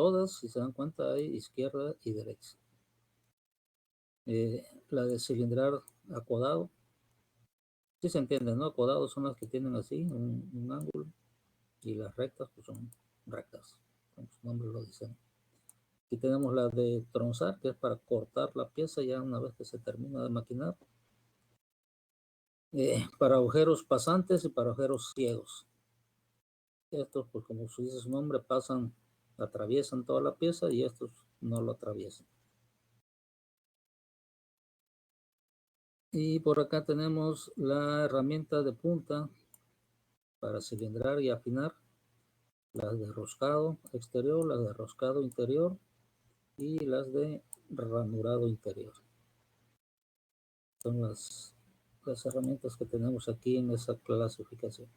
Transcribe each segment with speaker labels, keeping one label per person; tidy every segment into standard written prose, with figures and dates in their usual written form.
Speaker 1: todas, si se dan cuenta, hay izquierda y derecha. La de cilindrar acodado, sí se entiende, ¿no? Acodados son las que tienen así, un ángulo, y las rectas, pues son rectas, como su nombre lo dice. Aquí tenemos la de tronzar, que es para cortar la pieza ya una vez que se termina de maquinar. Para agujeros pasantes y para agujeros ciegos. Estos, pues como dice su nombre, pasan, atraviesan toda la pieza y estos no lo atraviesan. Y por acá tenemos la herramienta de punta para cilindrar y afinar, las de roscado exterior, las de roscado interior y las de ranurado interior. Son las herramientas que tenemos aquí en esa clasificación.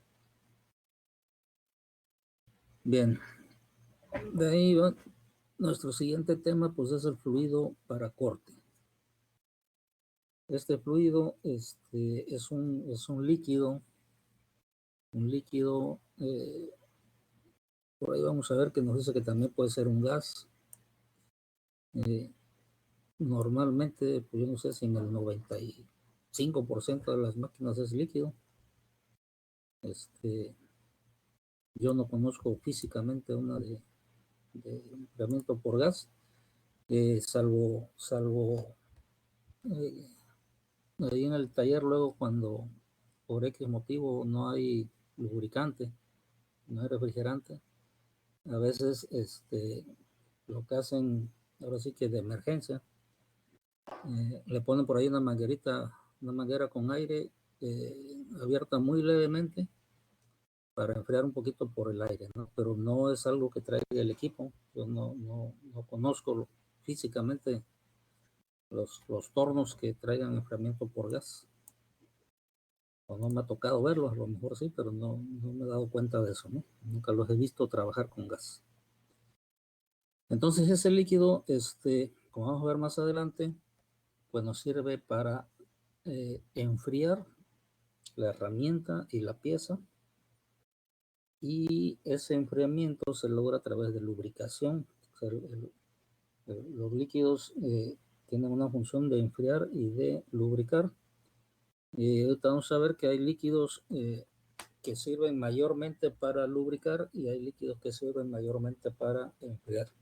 Speaker 1: Bien, de ahí va nuestro siguiente tema, pues es el fluido para corte. Este fluido es un líquido, por ahí vamos a ver que nos dice que también puede ser un gas. Normalmente, pues yo no sé si en el 95% de las máquinas es líquido. Yo no conozco físicamente una de enfriamiento por gas, salvo ahí en el taller luego cuando por X motivo no hay lubricante, no hay refrigerante, a veces lo que hacen, ahora sí que de emergencia, le ponen por ahí una manguera con aire abierta muy levemente para enfriar un poquito por el aire, ¿no? Pero no es algo que traiga el equipo. Yo no conozco físicamente los tornos que traigan enfriamiento por gas. O no me ha tocado verlo, a lo mejor sí, pero no me he dado cuenta de eso, ¿no? Nunca los he visto trabajar con gas. Entonces ese líquido, como vamos a ver más adelante, pues nos sirve para enfriar la herramienta y la pieza, y ese enfriamiento se logra a través de lubricación. O sea, los líquidos tienen una función de enfriar y de lubricar. Ahorita vamos a ver que hay líquidos que sirven mayormente para lubricar y hay líquidos que sirven mayormente para enfriar.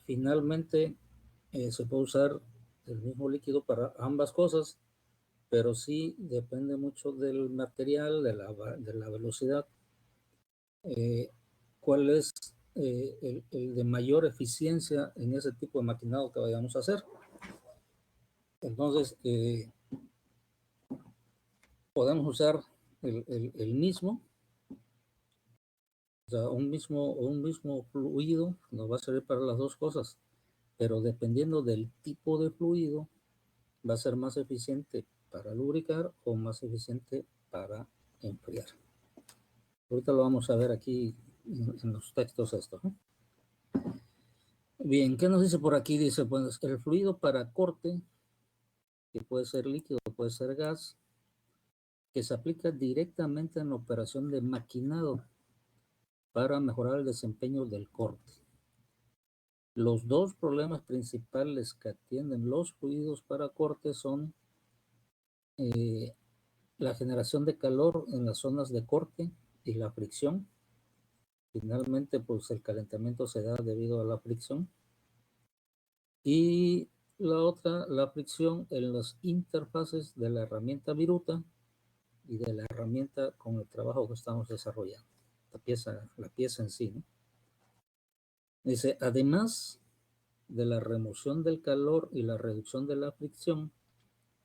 Speaker 1: Finalmente se puede usar el mismo líquido para ambas cosas, pero sí depende mucho del material, de la velocidad, cuál es el de mayor eficiencia en ese tipo de maquinado que vayamos a hacer. Entonces podemos usar el mismo, o sea, un mismo fluido nos va a servir para las dos cosas, pero dependiendo del tipo de fluido va a ser más eficiente para lubricar o más eficiente para enfriar. Ahorita lo vamos a ver aquí en los textos esto, ¿no? Bien, ¿qué nos dice por aquí? Dice, pues el fluido para corte, que puede ser líquido, puede ser gas, que se aplica directamente en la operación de maquinado para mejorar el desempeño del corte. Los dos problemas principales que atienden los fluidos para corte son la generación de calor en las zonas de corte y la fricción. Finalmente, pues el calentamiento se da debido a la fricción. Y la otra, la fricción en las interfaces de la herramienta viruta y de la herramienta con el trabajo que estamos desarrollando. La pieza en sí, ¿no? Dice, además de la remoción del calor y la reducción de la fricción,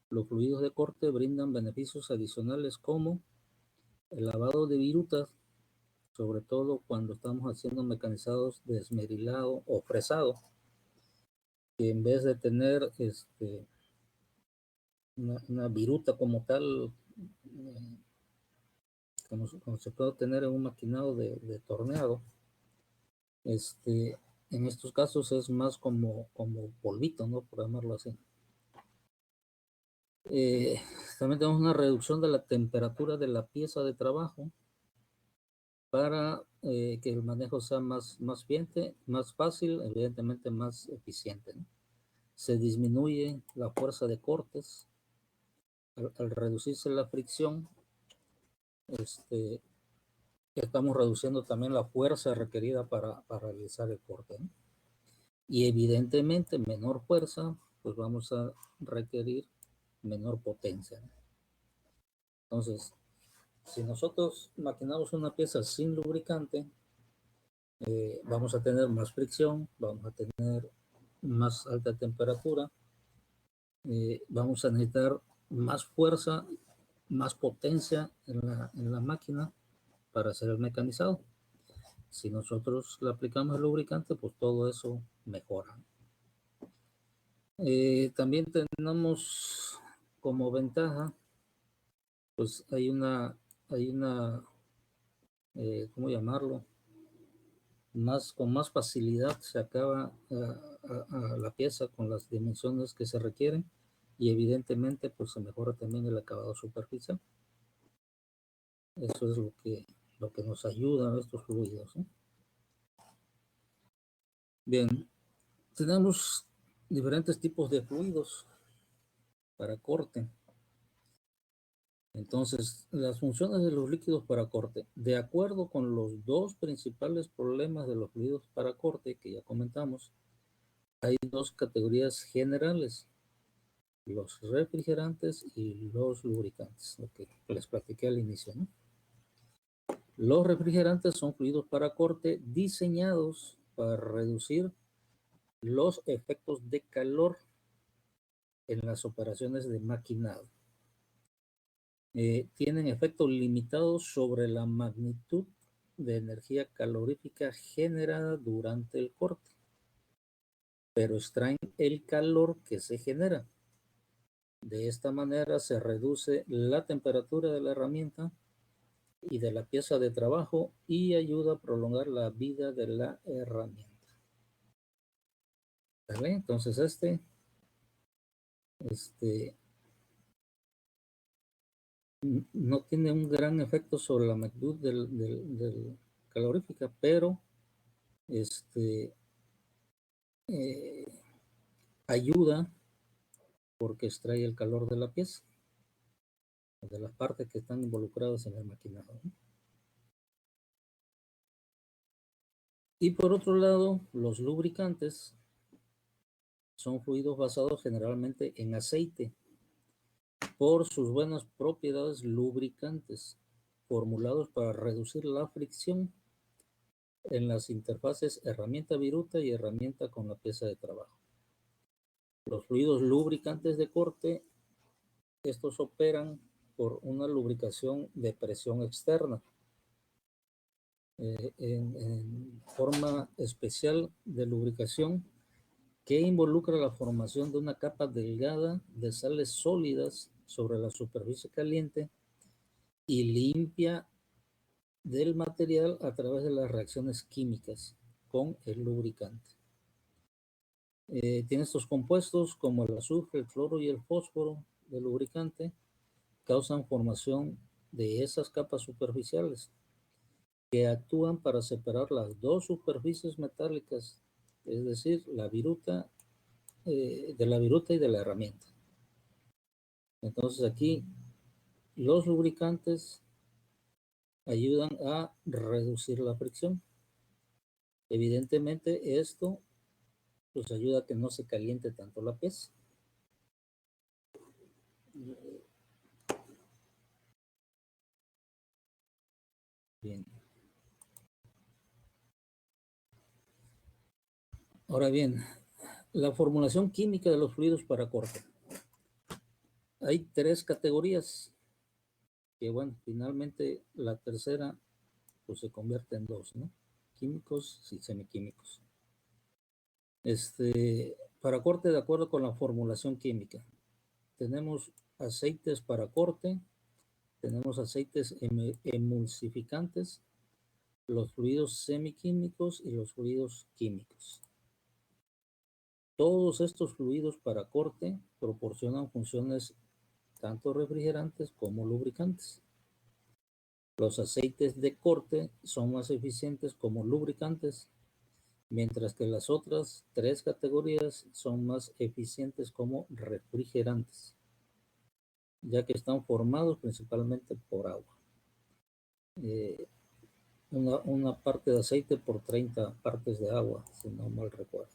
Speaker 1: los fluidos de corte brindan beneficios adicionales como el lavado de virutas, sobre todo cuando estamos haciendo mecanizados de esmerilado o fresado, que en vez de tener una viruta como tal, como se puede obtener en un maquinado de torneado, en estos casos es más como polvito, ¿no? Por llamarlo así. También tenemos una reducción de la temperatura de la pieza de trabajo para que el manejo sea más fácil, evidentemente más eficiente, ¿no? Se disminuye la fuerza de cortes al reducirse la fricción. Estamos reduciendo también la fuerza requerida para realizar el corte, ¿no? Y evidentemente menor fuerza, pues vamos a requerir menor potencia, ¿no? Entonces, si nosotros maquinamos una pieza sin lubricante, vamos a tener más fricción, vamos a tener más alta temperatura, vamos a necesitar más fuerza, más potencia en la máquina para hacer el mecanizado. Si nosotros le aplicamos el lubricante, pues todo eso mejora. También tenemos como ventaja, pues hay una ¿cómo llamarlo? Con más facilidad se acaba a la pieza con las dimensiones que se requieren, y evidentemente pues se mejora también el acabado superficial. Eso es lo que nos ayuda a estos fluidos, ¿no? Bien, tenemos diferentes tipos de fluidos para corte. Entonces, las funciones de los líquidos para corte, de acuerdo con los dos principales problemas de los fluidos para corte que ya comentamos, hay dos categorías generales: los refrigerantes y los lubricantes, lo que les platiqué al inicio, ¿no? Los refrigerantes son fluidos para corte diseñados para reducir los efectos de calor en las operaciones de maquinado. Tienen efectos limitados sobre la magnitud de energía calorífica generada durante el corte, pero extraen el calor que se genera. De esta manera se reduce la temperatura de la herramienta y de la pieza de trabajo y ayuda a prolongar la vida de la herramienta. ¿Vale? Entonces no tiene un gran efecto sobre la magnitud del calorífica, pero ayuda porque extrae el calor de la pieza, de las partes que están involucradas en el maquinado, ¿no? Y por otro lado, los lubricantes son fluidos basados generalmente en aceite por sus buenas propiedades lubricantes, formulados para reducir la fricción en las interfaces herramienta-viruta y herramienta con la pieza de trabajo. Los fluidos lubricantes de corte, estos operan por una lubricación de presión externa, en forma especial de lubricación que involucra la formación de una capa delgada de sales sólidas sobre la superficie caliente y limpia del material a través de las reacciones químicas con el lubricante. Tiene estos compuestos como el azufre, el cloro y el fósforo del lubricante, causan formación de esas capas superficiales que actúan para separar las dos superficies metálicas, es decir, la viruta, de la viruta y de la herramienta. Entonces aquí los lubricantes ayudan a reducir la fricción. Evidentemente esto pues ayuda a que no se caliente tanto la pieza. Bien. Ahora bien, la formulación química de los fluidos para corte. Hay tres categorías que, bueno, finalmente la tercera pues se convierte en dos, ¿no? Químicos y semiquímicos. Para corte, de acuerdo con la formulación química, tenemos aceites para corte, tenemos aceites emulsificantes, los fluidos semiquímicos y los fluidos químicos. Todos estos fluidos para corte proporcionan funciones tanto refrigerantes como lubricantes. Los aceites de corte son más eficientes como lubricantes, mientras que las otras 3 categorías son más eficientes como refrigerantes, ya que están formados principalmente por agua. Una parte de aceite por 30 partes de agua, si no mal recuerdo.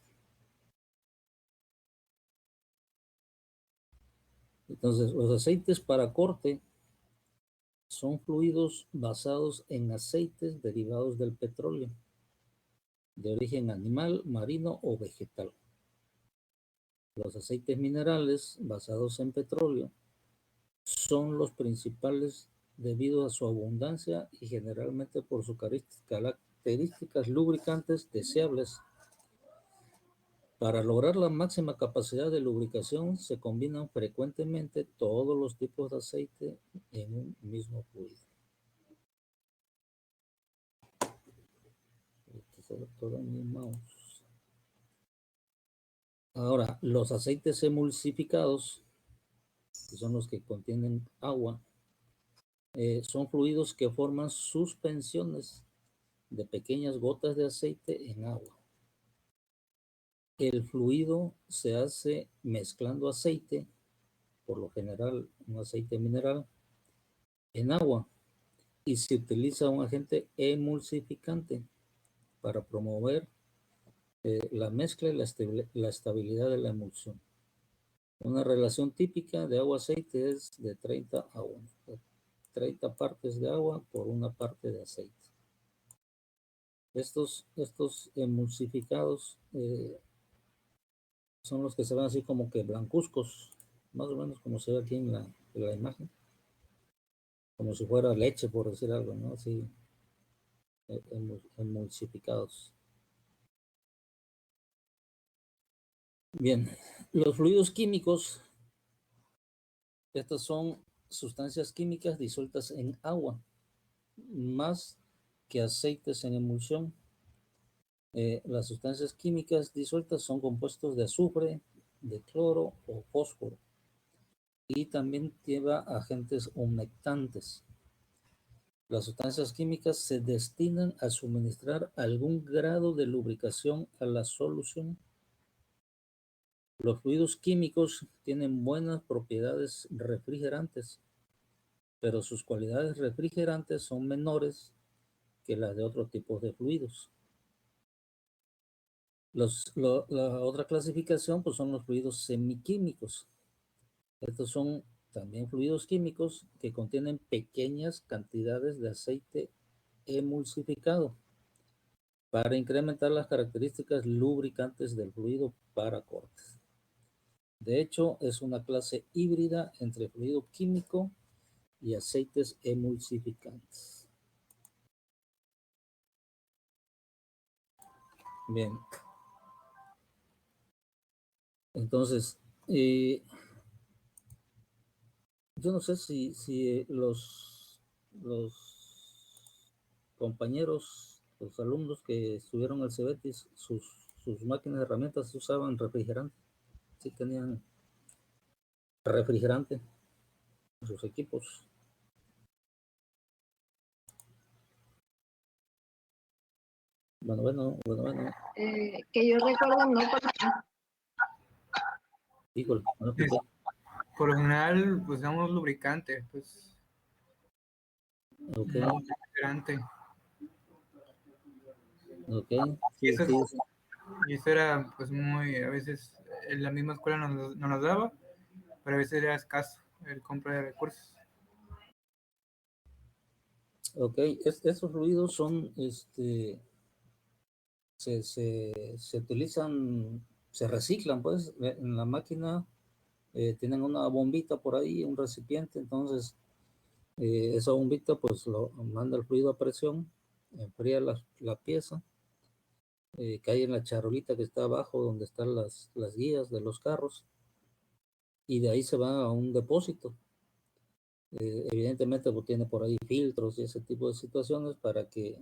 Speaker 1: Entonces, los aceites para corte son fluidos basados en aceites derivados del petróleo, de origen animal, marino o vegetal. Los aceites minerales basados en petróleo son los principales debido a su abundancia y generalmente por sus características lubricantes deseables. Para lograr la máxima capacidad de lubricación se combinan frecuentemente todos los tipos de aceite en un mismo fluido. Ahora, los aceites emulsificados, que son los que contienen agua, son fluidos que forman suspensiones de pequeñas gotas de aceite en agua. El fluido se hace mezclando aceite, por lo general un aceite mineral, en agua, y se utiliza un agente emulsificante para promover la mezcla y la estabilidad de la emulsión. Una relación típica de agua-aceite es de 30 a 1. 30 partes de agua por una parte de aceite. Estos emulsificados son los que se ven así como que blancuzcos, más o menos como se ve aquí en la imagen. Como si fuera leche, por decir algo, ¿no? Así, emulsificados. Bien, los fluidos químicos, estas son sustancias químicas disueltas en agua, más que aceites en emulsión. Las sustancias químicas disueltas son compuestos de azufre, de cloro o fósforo, y también lleva agentes humectantes. Las sustancias químicas se destinan a suministrar algún grado de lubricación a la solución. Los fluidos químicos tienen buenas propiedades refrigerantes, pero sus cualidades refrigerantes son menores que las de otros tipos de fluidos. La otra clasificación pues, son los fluidos semiquímicos. Estos son también fluidos químicos que contienen pequeñas cantidades de aceite emulsificado para incrementar las características lubricantes del fluido para cortes. De hecho, es una clase híbrida entre fluido químico y aceites emulsificantes. Bien. Entonces, yo no sé si los compañeros, los alumnos que estuvieron al CEBETIS, sus máquinas de herramientas usaban refrigerante. Sí tenían refrigerante en sus equipos. Bueno.
Speaker 2: Que yo recuerdo, no, porque
Speaker 1: Híjole, no lo escuché.
Speaker 3: Por lo general, pues damos lubricante, pues.
Speaker 1: Ok.
Speaker 3: No refrigerante.
Speaker 1: Ok.
Speaker 3: Y
Speaker 1: Sí.
Speaker 3: eso era, pues, muy, a veces en la misma escuela no nos daba, pero a veces era escaso el compra de recursos.
Speaker 1: Ok, esos ruidos son, se utilizan, se reciclan, pues, en la máquina. Tienen una bombita por ahí, un recipiente, entonces esa bombita pues lo manda el fluido a presión, enfría la pieza, cae en la charolita que está abajo donde están las guías de los carros, y de ahí se va a un depósito. Evidentemente pues tiene por ahí filtros y ese tipo de situaciones para que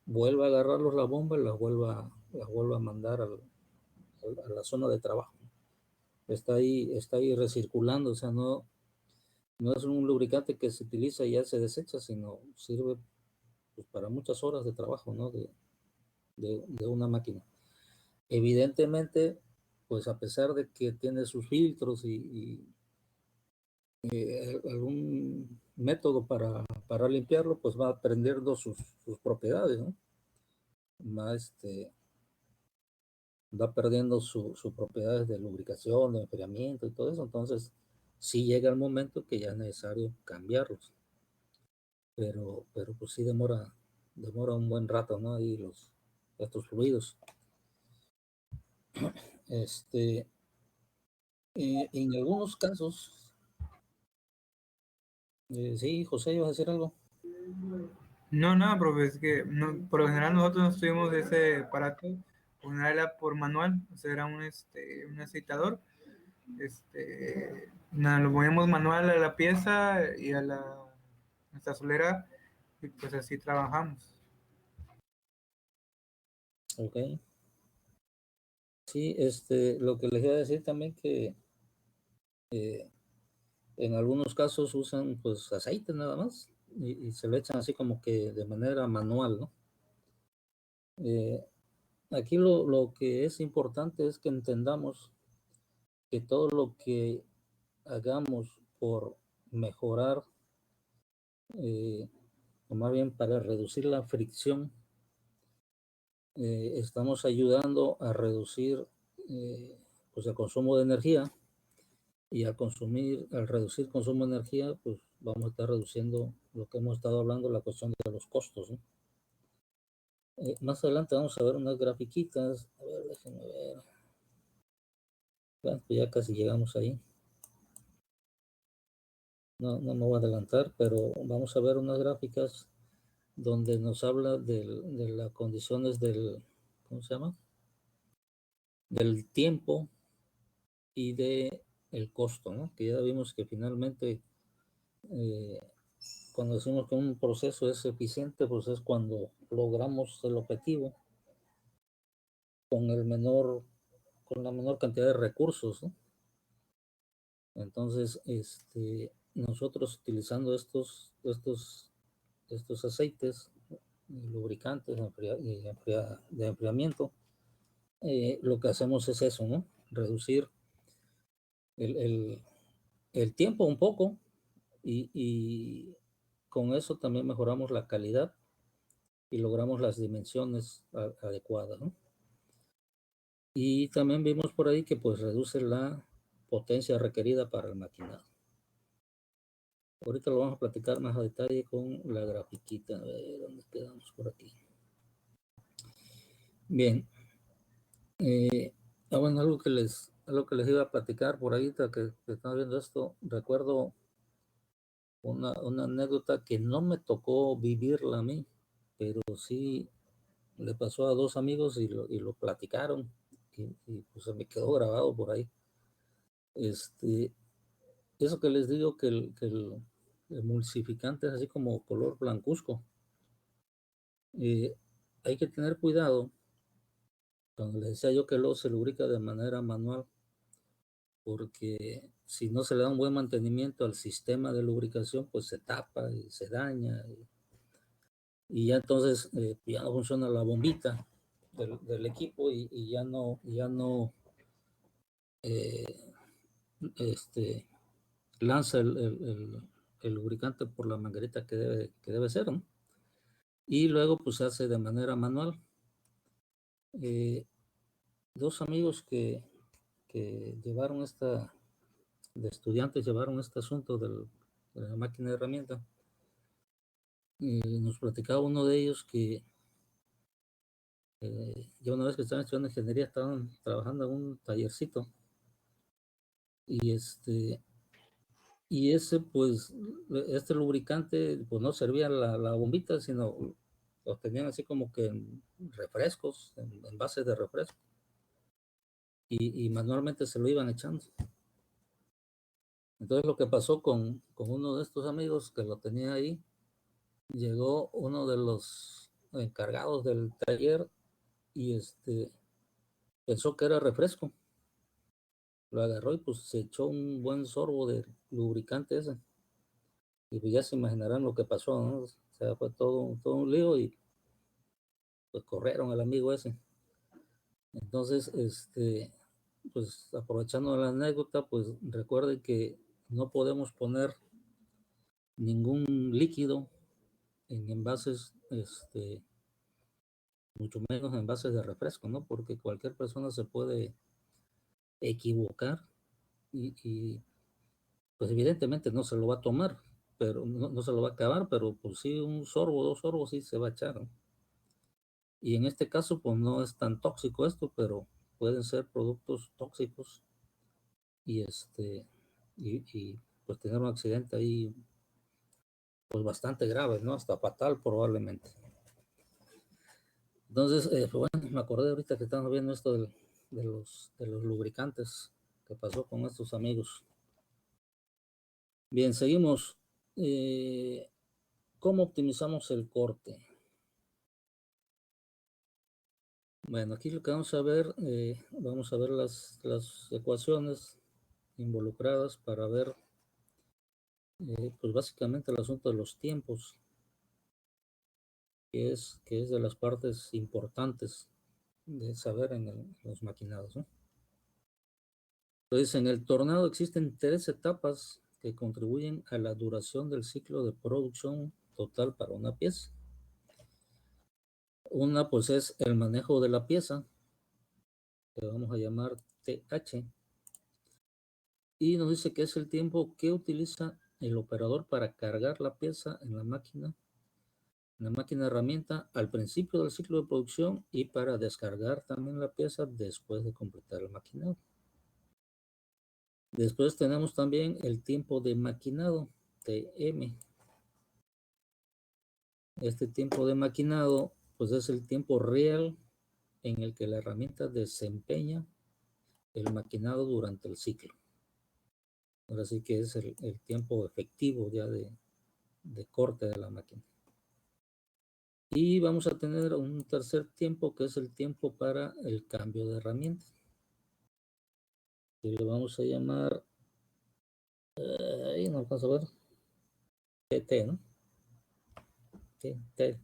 Speaker 1: vuelva a agarrarlos la bomba y las vuelva a mandar a la zona de trabajo. Está ahí recirculando, o sea, no No es un lubricante que se utiliza y ya se desecha, sino sirve pues, para muchas horas de trabajo, ¿no? de una máquina. Evidentemente, pues a pesar de que tiene sus filtros y algún método para limpiarlo, pues va perdiendo sus propiedades, ¿no? Va perdiendo sus propiedades de lubricación, de enfriamiento y todo eso. Entonces, sí llega el momento que ya es necesario cambiarlos. Pero pues sí demora un buen rato, ¿no? Ahí estos fluidos. En algunos casos, sí, José, ¿ibas a decir algo?
Speaker 3: No, nada, profe, es que por lo general nosotros no tuvimos ese aparato, una era por manual, o sea, era un aceitador, nada, lo poníamos manual a la pieza y a nuestra solera, y pues así trabajamos.
Speaker 1: Ok. Sí, lo que les iba a decir también que en algunos casos usan pues aceite nada más y se lo echan así como que de manera manual, ¿no? Aquí lo que es importante es que entendamos que todo lo que hagamos por mejorar, o más bien para reducir la fricción, estamos ayudando a reducir pues el consumo de energía, y al reducir consumo de energía, pues vamos a estar reduciendo lo que hemos estado hablando, la cuestión de los costos, ¿no? Más adelante vamos a ver unas grafiquitas. A ver, déjenme ver. Bueno, pues ya casi llegamos ahí. No me voy a adelantar, pero vamos a ver unas gráficas donde nos habla de las condiciones ¿cómo se llama? Del tiempo y de el costo, ¿no? Que ya vimos que finalmente cuando decimos que un proceso es eficiente, pues es cuando logramos el objetivo con la menor cantidad de recursos, ¿no? Entonces, nosotros utilizando estos aceites, lubricantes de enfriamiento, lo que hacemos es eso, ¿no? Reducir el, el tiempo un poco y con eso también mejoramos la calidad y logramos las dimensiones adecuadas, ¿no? Y también vimos por ahí que pues reduce la potencia requerida para el maquinado. Ahorita lo vamos a platicar más a detalle con la grafiquita. A ver, ¿dónde quedamos por aquí? Bien. Bueno, algo que les iba a platicar por ahí, que estaba viendo esto, recuerdo una anécdota que no me tocó vivirla a mí, pero sí le pasó a dos amigos y lo platicaron y pues se me quedó grabado por ahí. Eso que les digo que el emulsificante es así como color blancuzco. Hay que tener cuidado cuando les decía yo que luego se lubrica de manera manual, porque si no se le da un buen mantenimiento al sistema de lubricación, pues se tapa y se daña y ya entonces ya no funciona la bombita del equipo y ya no eh, lanza el lubricante por la manguerita que debe ser, ¿no? Y luego pues se hace de manera manual. Dos amigos que llevaron de estudiantes llevaron este asunto de la máquina de herramienta. Nos platicaba uno de ellos que ya una vez que estaban estudiando ingeniería estaban trabajando en un tallercito y ese pues este lubricante pues no servía la bombita, sino los tenían así como que en refrescos, en base de refresco y manualmente se lo iban echando. Entonces lo que pasó con uno de estos amigos que lo tenía ahí, llegó uno de los encargados del taller y pensó que era refresco. Lo agarró y pues se echó un buen sorbo de lubricante ese. Y pues ya se imaginarán lo que pasó, ¿no? O sea, fue todo un lío y pues corrieron al amigo ese. Entonces, pues aprovechando la anécdota, pues recuerden que no podemos poner ningún líquido en envases, mucho menos en envases de refresco, ¿no? Porque cualquier persona se puede equivocar y pues evidentemente no se lo va a tomar, pero no se lo va a acabar, pero pues sí, un sorbo, 2 sorbos sí se va a echar, ¿no? Y en este caso, pues no es tan tóxico esto, pero pueden ser productos tóxicos y pues tener un accidente ahí pues bastante grave, ¿no? Hasta fatal probablemente. Entonces, pues bueno, me acordé ahorita que estamos viendo esto de los lubricantes que pasó con estos amigos. Bien, seguimos. ¿Cómo optimizamos el corte? Bueno, aquí lo que vamos a ver las ecuaciones involucradas para ver, pues básicamente el asunto de los tiempos, que es de las partes importantes de saber en los maquinados, ¿no? Entonces, en el tornado existen 3 etapas que contribuyen a la duración del ciclo de producción total para una pieza. Una, pues, es el manejo de la pieza, que vamos a llamar TH, y nos dice que es el tiempo que utiliza el operador para cargar la pieza en la máquina herramienta al principio del ciclo de producción y para descargar también la pieza después de completar el maquinado. Después tenemos también el tiempo de maquinado, TM. Este tiempo de maquinado, pues es el tiempo real en el que la herramienta desempeña el maquinado durante el ciclo. Ahora sí que es el tiempo efectivo ya de corte de la máquina. Y vamos a tener un tercer tiempo que es el tiempo para el cambio de herramienta. Y lo vamos a llamar, ahí no alcanzo a ver, TT, ¿no? TT,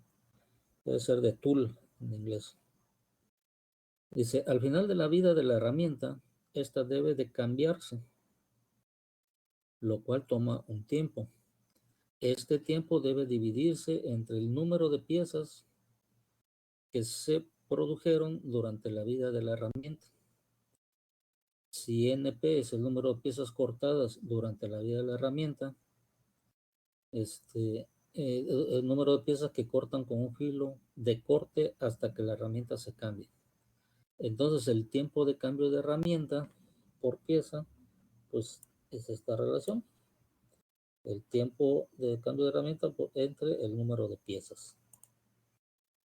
Speaker 1: debe ser de tool en inglés. Dice, al final de la vida de la herramienta, esta debe de cambiarse, lo cual toma un tiempo. Este tiempo debe dividirse entre el número de piezas que se produjeron durante la vida de la herramienta. Si NP es el número de piezas cortadas durante la vida de la herramienta, el número de piezas que cortan con un filo de corte hasta que la herramienta se cambie. Entonces el tiempo de cambio de herramienta por pieza, pues es esta relación. El tiempo de cambio de herramienta entre el número de piezas.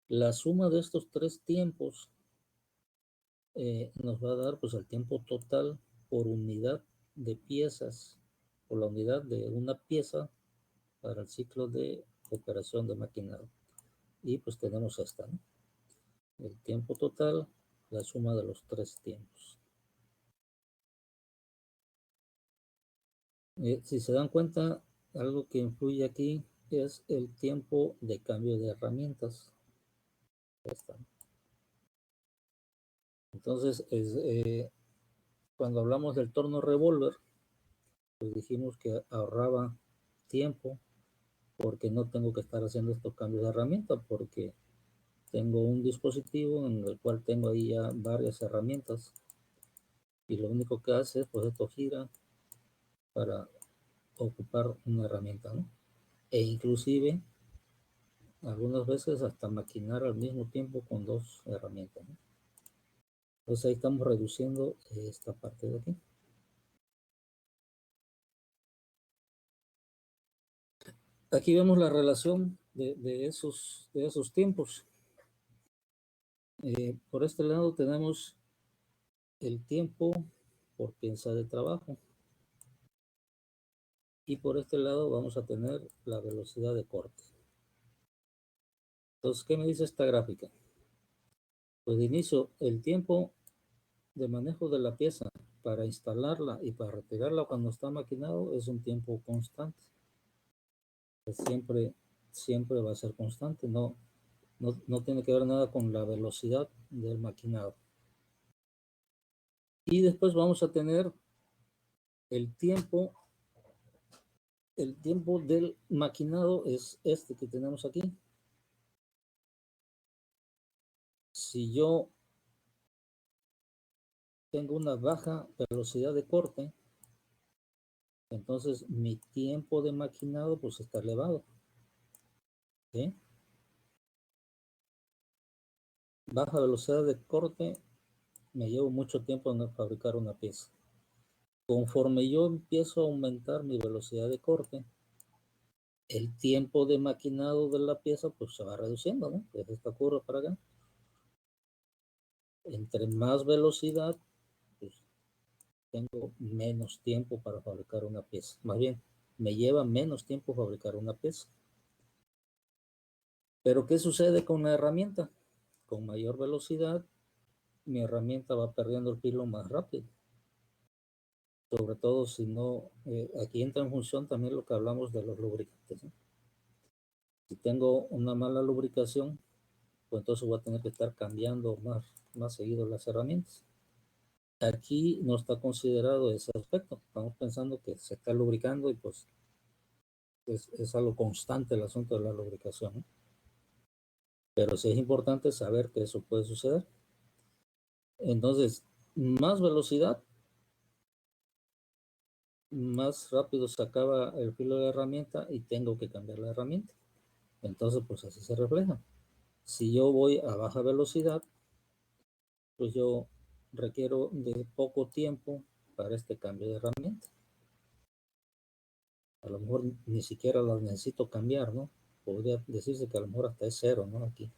Speaker 1: La suma de estos 3 tiempos nos va a dar pues el tiempo total por unidad de piezas, por la unidad de una pieza para el ciclo de operación de maquinado. Y pues tenemos esta, ¿no? El tiempo total, la suma de los 3 tiempos. Si se dan cuenta, algo que influye aquí es el tiempo de cambio de herramientas. Esta. Entonces, cuando hablamos del torno revólver, pues dijimos que ahorraba tiempo porque no tengo que estar haciendo estos cambios de herramienta, porque tengo un dispositivo en el cual tengo ahí ya varias herramientas y lo único que hace es, pues esto gira para ocupar una herramienta, ¿no? E inclusive algunas veces hasta maquinar al mismo tiempo con 2 herramientas, ¿no? Entonces ahí estamos reduciendo esta parte de aquí. Aquí vemos la relación de esos tiempos. Por este lado tenemos el tiempo por pieza de trabajo. Y por este lado vamos a tener la velocidad de corte. Entonces, ¿qué me dice esta gráfica? Pues de inicio, el tiempo de manejo de la pieza para instalarla y para retirarla cuando está maquinado es un tiempo constante. siempre va a ser constante, no tiene que ver nada con la velocidad del maquinado. Y después vamos a tener el tiempo del maquinado, es este que tenemos aquí. Si yo tengo una baja velocidad de corte, entonces mi tiempo de maquinado pues está elevado. ¿Sí? Baja velocidad de corte, me llevo mucho tiempo en fabricar una pieza. Conforme yo empiezo a aumentar mi velocidad de corte, el tiempo de maquinado de la pieza pues se va reduciendo, ¿no? Desde esta curva para acá. Entre más velocidad, pues tengo menos tiempo para fabricar una pieza. Más bien, me lleva menos tiempo fabricar una pieza. Pero ¿qué sucede con la herramienta? Con mayor velocidad, mi herramienta va perdiendo el filo más rápido. Sobre todo si no, aquí entra en función también lo que hablamos de los lubricantes, ¿no? Si tengo una mala lubricación, pues entonces voy a tener que estar cambiando más seguido las herramientas. Aquí no está considerado ese aspecto. Estamos pensando que se está lubricando y pues es algo constante el asunto de la lubricación, ¿no? Pero sí es importante saber que eso puede suceder. Entonces, más velocidad, más rápido se acaba el filo de la herramienta y tengo que cambiar la herramienta. Entonces, pues así se refleja. Si yo voy a baja velocidad, pues yo requiero de poco tiempo para este cambio de herramienta. A lo mejor ni siquiera las necesito cambiar, ¿no? Podría decirse que a lo mejor hasta es cero, ¿no? Aquí.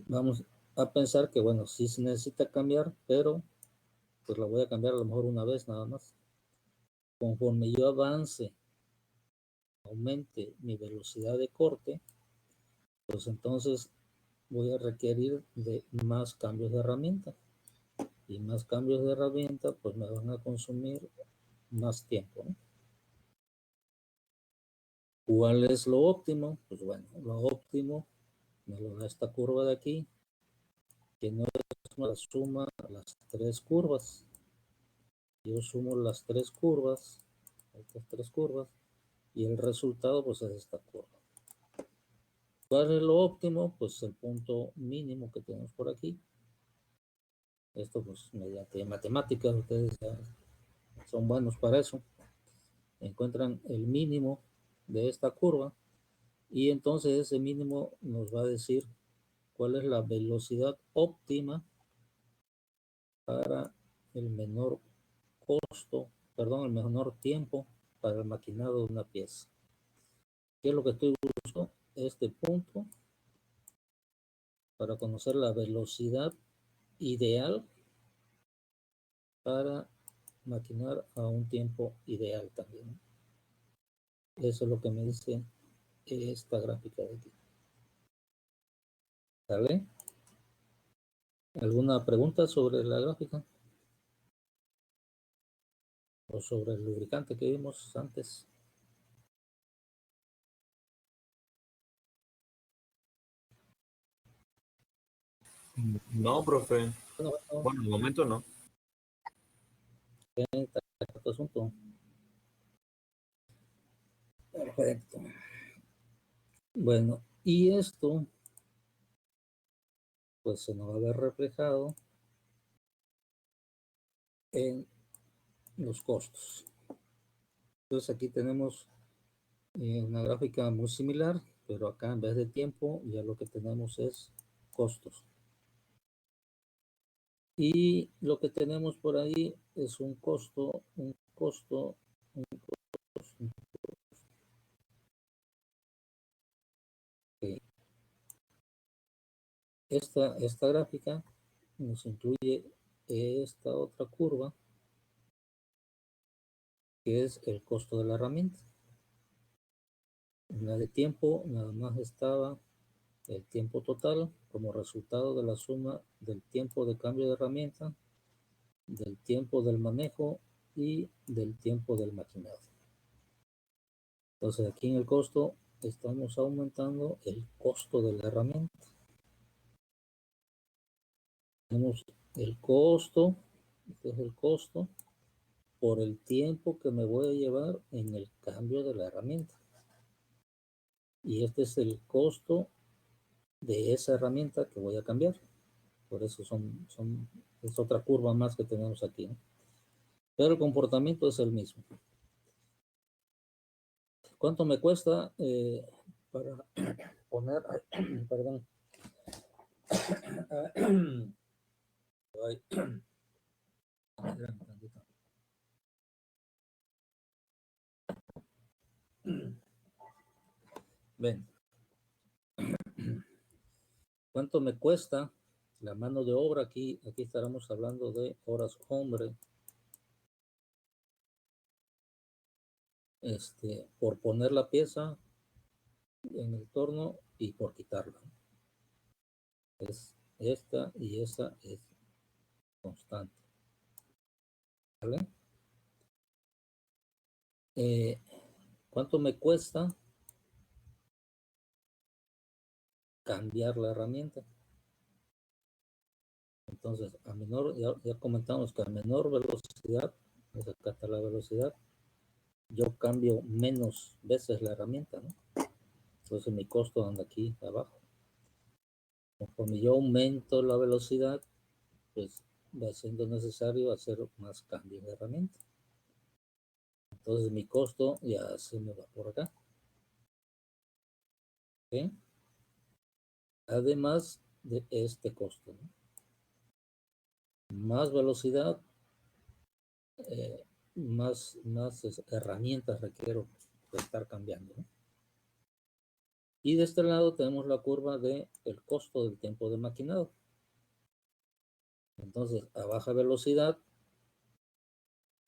Speaker 1: Vamos a pensar que, bueno, sí se necesita cambiar, pero pues la voy a cambiar a lo mejor una vez nada más. Conforme yo avance, aumente mi velocidad de corte, pues entonces voy a requerir de más cambios de herramienta. Y más cambios de herramienta, pues me van a consumir más tiempo, ¿no? ¿Cuál es lo óptimo? Pues bueno, lo óptimo me lo da esta curva de aquí, que no es una suma a las tres curvas. Yo sumo las tres curvas, estas tres curvas, y el resultado pues es esta curva. ¿Cuál es lo óptimo? Pues el punto mínimo que tenemos por aquí. Esto pues mediante matemáticas, ustedes ya son buenos para eso. Encuentran el mínimo de esta curva y entonces ese mínimo nos va a decir cuál es la velocidad óptima para el menor costo, perdón, el menor tiempo para el maquinado de una pieza. ¿Qué es lo que estoy buscando? Este punto para conocer la velocidad ideal para maquinar a un tiempo ideal también. Eso es lo que me dice esta gráfica de aquí. ¿Sale? ¿Alguna pregunta sobre la gráfica? ¿O sobre el lubricante que vimos antes?
Speaker 4: No, profe.
Speaker 1: Bueno,
Speaker 4: Bueno, en el momento no.
Speaker 1: está este asunto. Perfecto. Bueno, y esto pues se nos va a ver reflejado en los costos. Entonces aquí tenemos una gráfica muy similar, pero acá en vez de tiempo ya lo que tenemos es costos. Y lo que tenemos por ahí es un costo. Okay. Esta gráfica nos incluye esta otra curva, que es el costo de la herramienta. En la de tiempo nada más estaba el tiempo total como resultado de la suma del tiempo de cambio de herramienta, del tiempo del manejo y del tiempo del maquinado. Entonces aquí en el costo estamos aumentando el costo de la herramienta. Tenemos el costo, este es el costo por el tiempo que me voy a llevar en el cambio de la herramienta. Y este es el costo de esa herramienta que voy a cambiar. Por eso es otra curva más que tenemos aquí, ¿no? Pero el comportamiento es el mismo. ¿Cuánto me cuesta para poner, perdón, ay, ven, ¿cuánto me cuesta la mano de obra? Aquí estaremos hablando de horas hombre, por poner la pieza en el torno y por quitarla. Es esta y esa es constante. ¿Vale? ¿Cuánto me cuesta cambiar la herramienta? Entonces, a menor, ya comentamos que a menor velocidad, acá está la velocidad, yo cambio menos veces la herramienta, ¿no? Entonces mi costo anda aquí abajo. Conforme yo aumento la velocidad, pues va siendo necesario hacer más cambios de herramienta. Entonces mi costo ya se me va por acá. ¿Okay? Además de este costo, ¿no? Más velocidad, más herramientas requiero estar cambiando, ¿no? Y de este lado tenemos la curva de el costo del tiempo de maquinado. Entonces, a baja velocidad,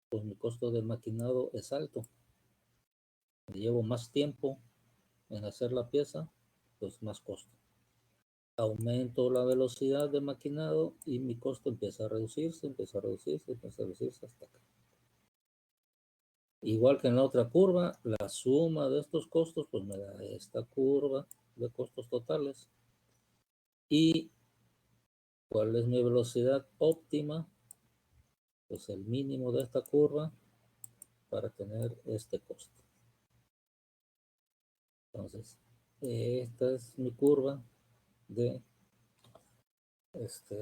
Speaker 1: pues mi costo de maquinado es alto. Me llevo más tiempo en hacer la pieza, pues más costo. Aumento la velocidad de maquinado y mi costo empieza a reducirse, empieza a reducirse hasta acá. Igual que en la otra curva, la suma de estos costos, pues me da esta curva de costos totales. ¿Y cuál es mi velocidad óptima? Pues el mínimo de esta curva para tener este costo. Entonces, esta es mi curva de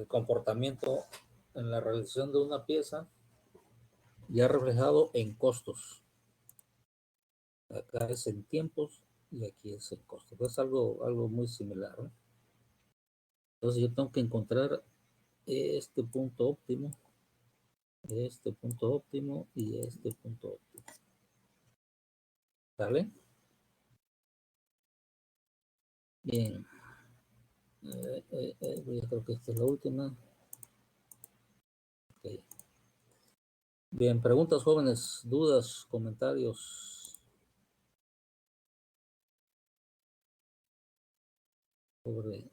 Speaker 1: comportamiento en la realización de una pieza ya reflejado en costos. Acá es en tiempos y aquí es el costo. Es algo muy similar, ¿no? Entonces yo tengo que encontrar este punto óptimo y este punto óptimo. ¿Vale? Bien. Yo creo que esta es la última. Okay. Bien, preguntas, jóvenes, dudas, comentarios sobre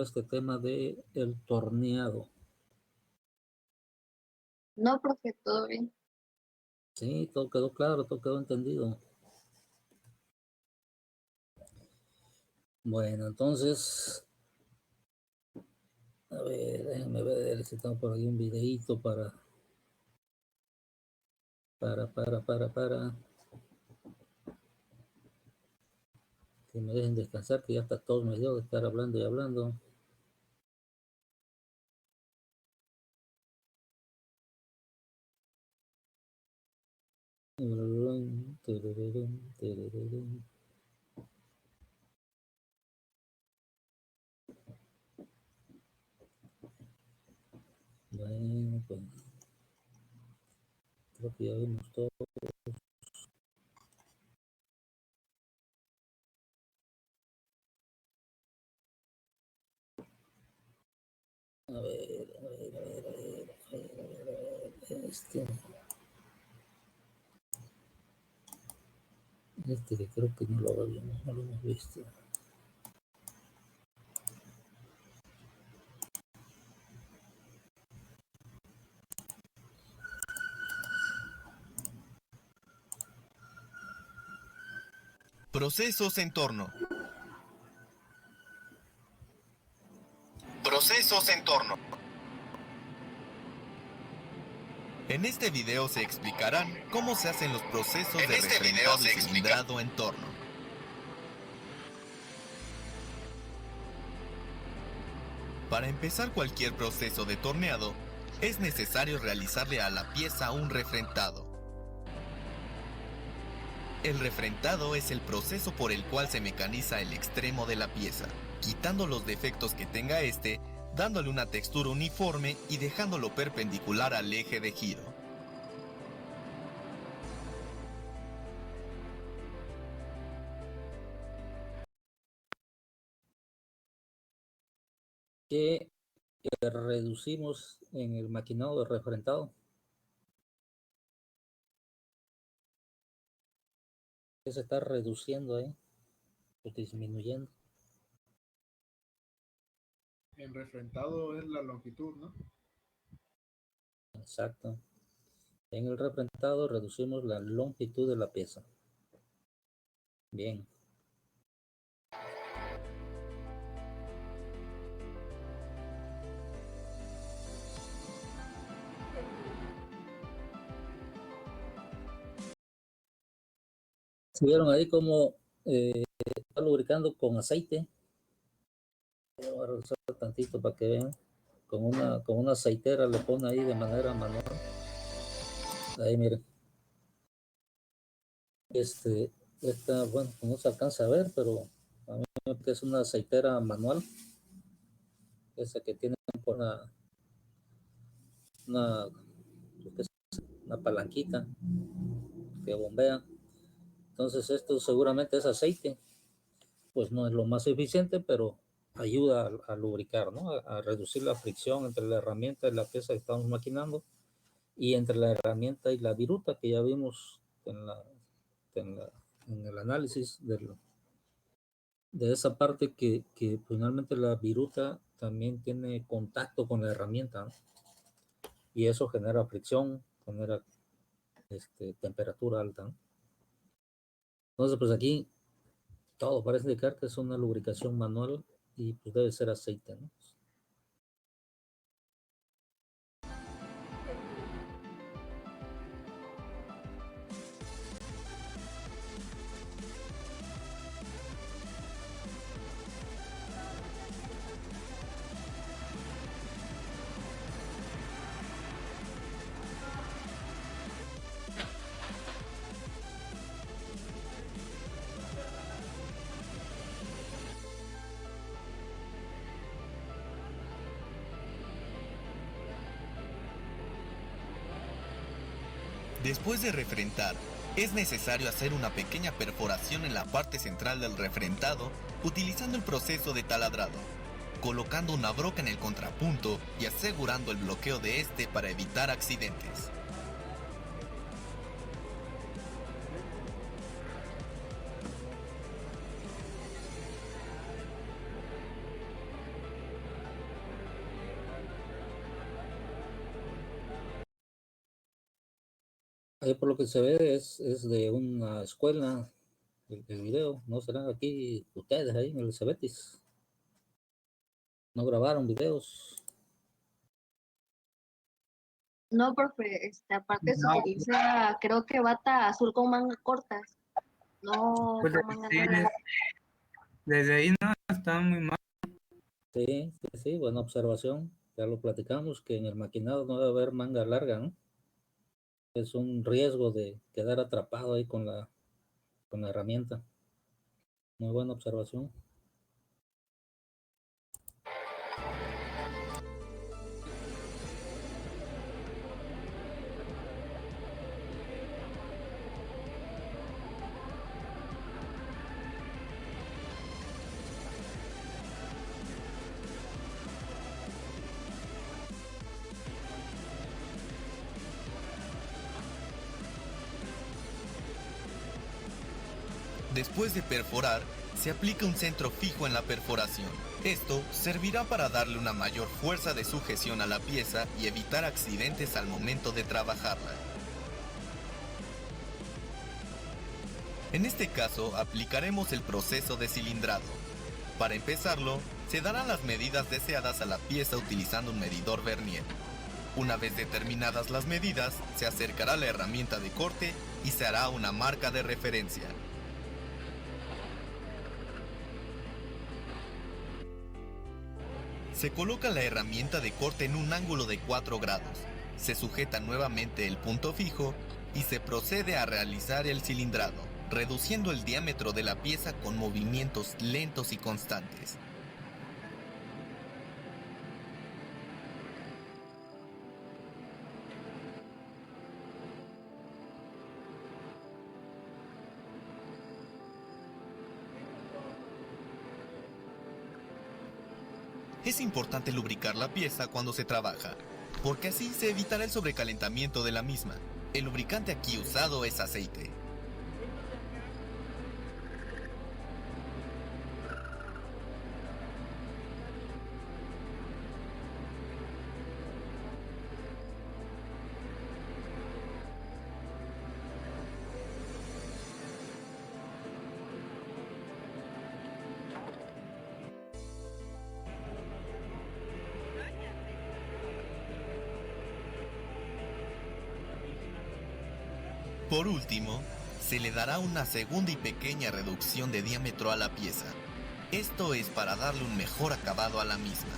Speaker 1: este tema de el torneado.
Speaker 2: No, profe, todo bien.
Speaker 1: Sí, todo quedó claro, todo quedó entendido. Bueno, entonces, a ver, déjenme ver si tengo por ahí un videíto para que me dejen descansar, que ya está todo medio de estar hablando y hablando. Bueno, pues creo que ya vimos todo. A ver. Que creo que no lo hemos visto.
Speaker 5: Procesos en torno. Procesos en torno. En este video se explicarán cómo se hacen los procesos de refrentado y cilindrado en torno. Para empezar cualquier proceso de torneado, es necesario realizarle a la pieza un refrentado. El refrentado es el proceso por el cual se mecaniza el extremo de la pieza, quitando los defectos que tenga este, dándole una textura uniforme y dejándolo perpendicular al eje de giro.
Speaker 1: ¿Qué reducimos en el maquinado de refrentado? ¿Qué se está reduciendo ahí? O disminuyendo.
Speaker 6: En refrentado es la longitud, ¿no?
Speaker 1: Exacto. En el refrentado reducimos la longitud de la pieza. Bien. ¿Vieron ahí cómo está lubricando con aceite? Voy a reducir tantito para que vean. Con una aceitera le pone ahí de manera manual. Ahí miren. Esta, bueno, no se alcanza a ver, pero a mí me parece que es una aceitera manual. Esa que tiene una palanquita que bombea. Entonces esto seguramente es aceite. Pues no es lo más eficiente, pero ayuda a lubricar, ¿no? A reducir la fricción entre la herramienta y la pieza que estamos maquinando y entre la herramienta y la viruta que ya vimos en el análisis de esa parte que finalmente la viruta también tiene contacto con la herramienta, ¿no? Y eso genera fricción, genera temperatura alta, ¿no? Entonces pues aquí todo parece indicar que es una lubricación manual y pues debe ser aceite, ¿no?
Speaker 5: Después de refrentar, es necesario hacer una pequeña perforación en la parte central del refrentado utilizando el proceso de taladrado, colocando una broca en el contrapunto y asegurando el bloqueo de este para evitar accidentes.
Speaker 1: Ahí por lo que se ve es de una escuela, el video. ¿No serán aquí ustedes ahí en el Cebetis? ¿No grabaron videos?
Speaker 2: No, profe, aparte se
Speaker 3: No.
Speaker 2: utiliza, creo que bata azul con mangas cortas. No,
Speaker 3: Pues
Speaker 2: con mangas
Speaker 3: sí,
Speaker 2: largas.
Speaker 3: desde ahí no están muy mal.
Speaker 1: Sí, buena observación. Ya lo platicamos, que en el maquinado no debe haber manga larga, ¿no? Es un riesgo de quedar atrapado ahí con la herramienta. Muy buena observación.
Speaker 5: Después de perforar, se aplica un centro fijo en la perforación. Esto servirá para darle una mayor fuerza de sujeción a la pieza y evitar accidentes al momento de trabajarla. En este caso, aplicaremos el proceso de cilindrado. Para empezarlo, se darán las medidas deseadas a la pieza utilizando un medidor vernier. Una vez determinadas las medidas, se acercará la herramienta de corte y se hará una marca de referencia. Se coloca la herramienta de corte en un ángulo de 4 grados, se sujeta nuevamente el punto fijo y se procede a realizar el cilindrado, reduciendo el diámetro de la pieza con movimientos lentos y constantes. Es importante lubricar la pieza cuando se trabaja, porque así se evitará el sobrecalentamiento de la misma. El lubricante aquí usado es aceite. Por último, se le dará una segunda y pequeña reducción de diámetro a la pieza. Esto es para darle un mejor acabado a la misma.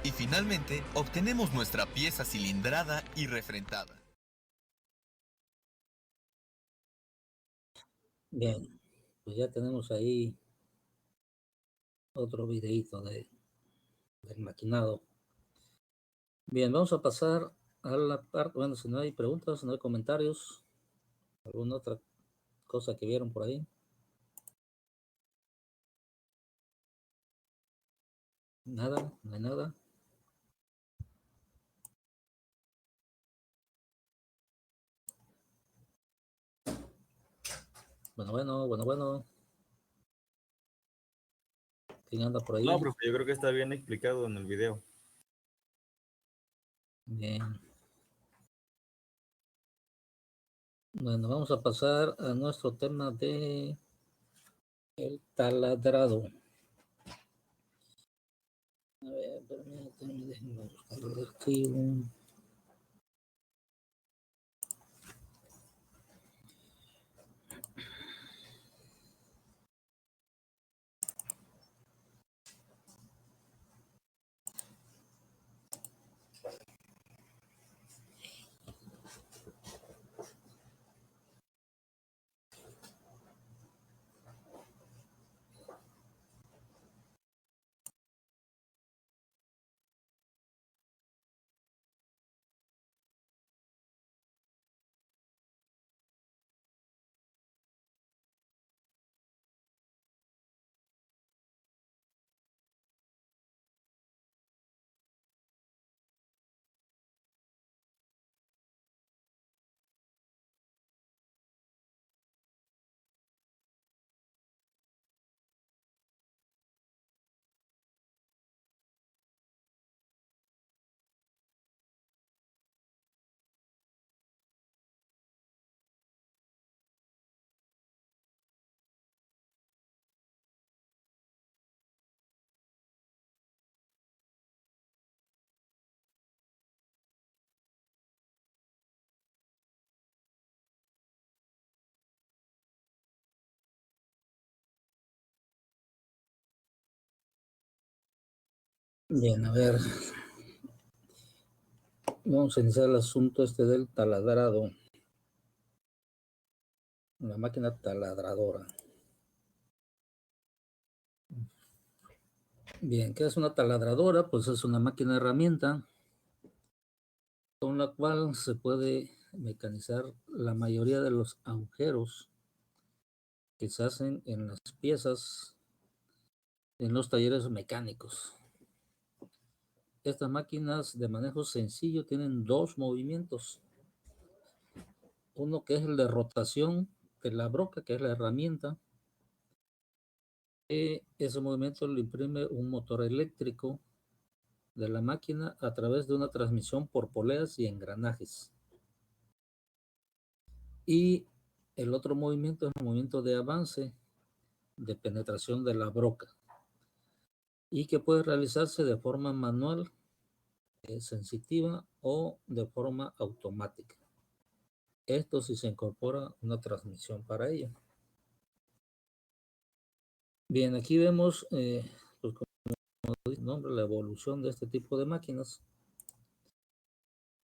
Speaker 5: Y finalmente, obtenemos nuestra pieza cilindrada y refrentada.
Speaker 1: Bien, pues ya tenemos ahí otro videito del maquinado. Bien, vamos a pasar a la parte, bueno, si no hay preguntas, si no hay comentarios, alguna otra cosa que vieron por ahí. Nada, no hay nada. Bueno. ¿Quién anda por ahí?
Speaker 4: No, profe, yo creo que está bien explicado en el video.
Speaker 1: Bien. Bueno, vamos a pasar a nuestro tema de el taladrado. A ver, permítanme, déjenme buscar el archivo. Bien, a ver. Vamos a iniciar el asunto este del taladrado. La máquina taladradora. Bien, ¿qué es una taladradora? Pues es una máquina herramienta con con la cual se puede mecanizar la mayoría de los agujeros que se hacen en las piezas en los talleres mecánicos. Estas máquinas de manejo sencillo tienen dos movimientos. Uno que es el de rotación de la broca, que es la herramienta. Ese movimiento le imprime un motor eléctrico de la máquina a través de una transmisión por poleas y engranajes. Y el otro movimiento es el movimiento de avance de penetración de la broca y que puede realizarse de forma manual, sensitiva o de forma automática. Esto si se incorpora una transmisión para ello. Bien, aquí vemos, pues como dice el nombre, la evolución de este tipo de máquinas.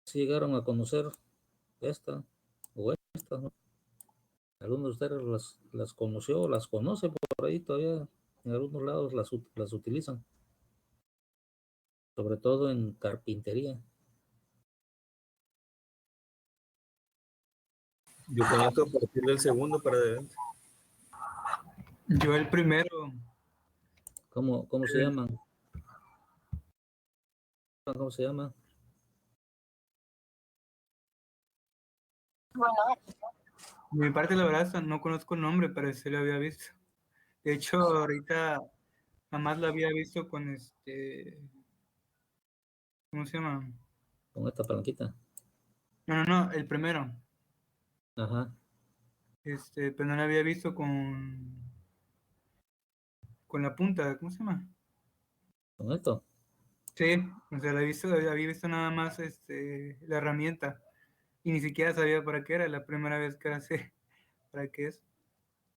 Speaker 1: Si llegaron a conocer esta o esta, ¿no? Algunos de ustedes las conoció o las conoce por ahí todavía, en algunos lados las utilizan, sobre todo en carpintería.
Speaker 4: Yo conozco a partir del segundo para adelante.
Speaker 3: Yo el primero,
Speaker 1: ¿Cómo se llaman? ¿Cómo se llama?
Speaker 3: de mi parte la verdad no conozco el nombre, pero sí lo había visto. De hecho, ahorita jamás lo había visto con ¿cómo se llama?
Speaker 1: Con esta palanquita.
Speaker 3: No, el primero.
Speaker 1: Ajá.
Speaker 3: Pero no lo había visto con la punta, ¿cómo se llama?
Speaker 1: Con esto.
Speaker 3: Sí, o sea, había visto nada más la herramienta y ni siquiera sabía para qué era, la primera vez que hace para qué es.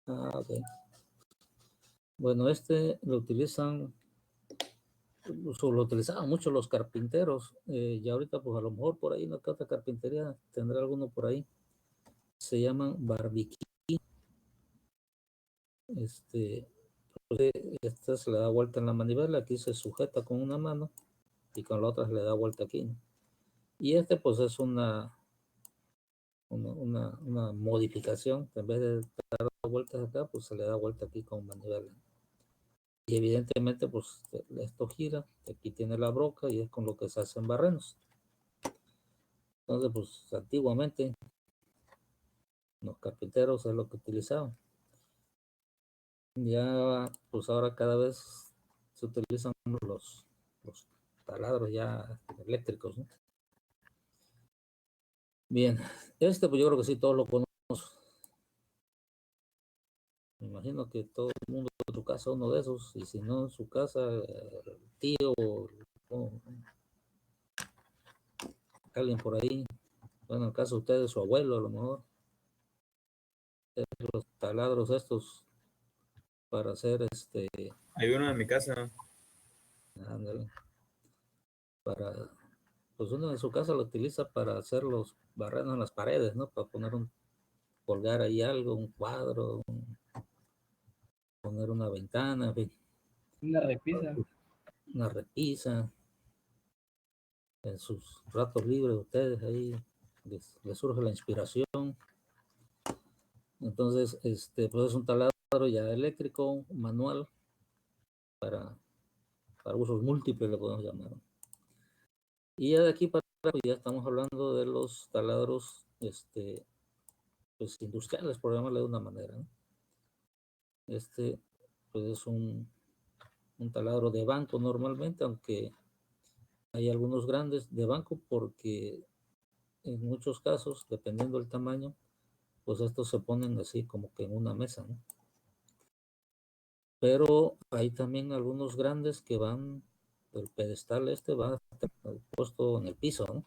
Speaker 1: Ah, ok. Bueno, lo utilizan, lo utilizaban mucho los carpinteros. Y ahorita, pues a lo mejor por ahí, una que otra carpintería tendrá alguno por ahí. Se llaman barbiquí. Esta se le da vuelta en la manivela, aquí se sujeta con una mano y con la otra se le da vuelta aquí, ¿no? Y pues es una modificación, en vez de dar vueltas acá, pues se le da vuelta aquí con manivela. Y evidentemente, pues esto gira, aquí tiene la broca y es con lo que se hacen barrenos. Entonces, pues antiguamente los carpinteros es lo que utilizaban. Ya, pues ahora cada vez se utilizan los taladros ya eléctricos, ¿no? Bien, pues yo creo que sí, todos lo conocemos. Me imagino que todo el mundo en su casa uno de esos, y si no en su casa, el tío o alguien por ahí. Bueno, en el caso de ustedes, su abuelo a lo mejor. Los taladros estos para hacer
Speaker 4: Hay uno en mi casa.
Speaker 1: ándale, pues uno en su casa lo utiliza para hacer los barrenos en las paredes, ¿no? Para colgar ahí algo, un cuadro, poner una ventana, en fin.
Speaker 3: Una repisa.
Speaker 1: Una repisa. En sus ratos libres ustedes ahí les surge la inspiración. Entonces, pues es un taladro ya eléctrico, manual, para usos múltiples le podemos llamar. Y ya de aquí para atrás ya estamos hablando de los taladros pues industriales, por llamarle de una manera, ¿no? Pues es un taladro de banco normalmente, aunque hay algunos grandes de banco porque en muchos casos, dependiendo del tamaño, pues estos se ponen así como que en una mesa, ¿no? Pero hay también algunos grandes que van, el pedestal va puesto en el piso, ¿no?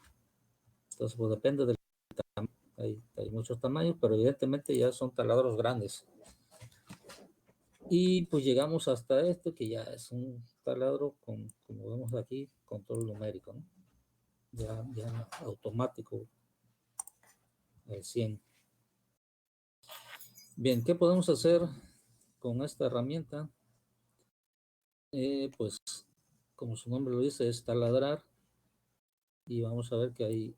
Speaker 1: Entonces, pues depende del tamaño. Hay muchos tamaños, pero evidentemente ya son taladros grandes. Y pues llegamos hasta que ya es un taladro con, como vemos aquí, control numérico, ¿no? Ya automático al 100. Bien, ¿qué podemos hacer con esta herramienta? Pues, como su nombre lo dice, es taladrar. Y vamos a ver que hay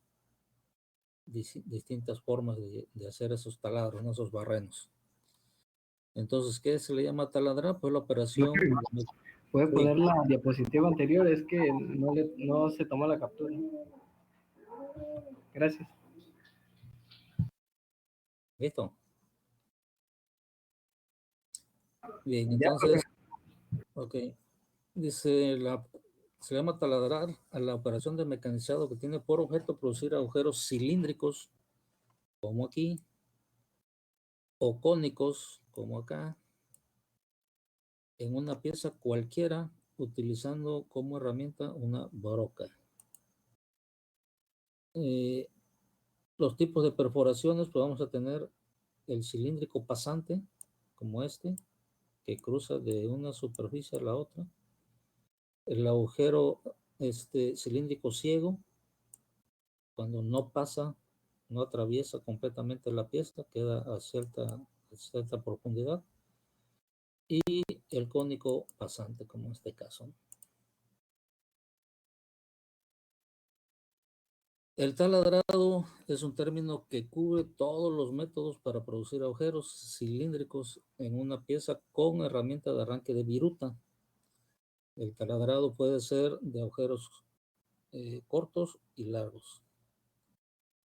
Speaker 1: distintas formas de hacer esos taladros, ¿no? Esos barrenos. Entonces, ¿qué se le llama taladrar? Pues la operación...
Speaker 7: ¿Puede
Speaker 1: Sí.
Speaker 7: poner la diapositiva anterior? Es que no se tomó la captura. Gracias.
Speaker 1: ¿Listo? Bien, entonces, ok. Dice, se llama taladrar a la operación de mecanizado que tiene por objeto producir agujeros cilíndricos, como aquí, o cónicos, como acá, en una pieza cualquiera, utilizando como herramienta una broca. Los tipos de perforaciones, pues vamos a tener el cilíndrico pasante, como este, que cruza de una superficie a la otra. El agujero cilíndrico ciego, cuando no pasa, no atraviesa completamente la pieza, queda a cierta profundidad. Y el cónico pasante, como en este caso. El taladrado es un término que cubre todos los métodos para producir agujeros cilíndricos en una pieza con herramienta de arranque de viruta. El taladrado puede ser de agujeros cortos y largos.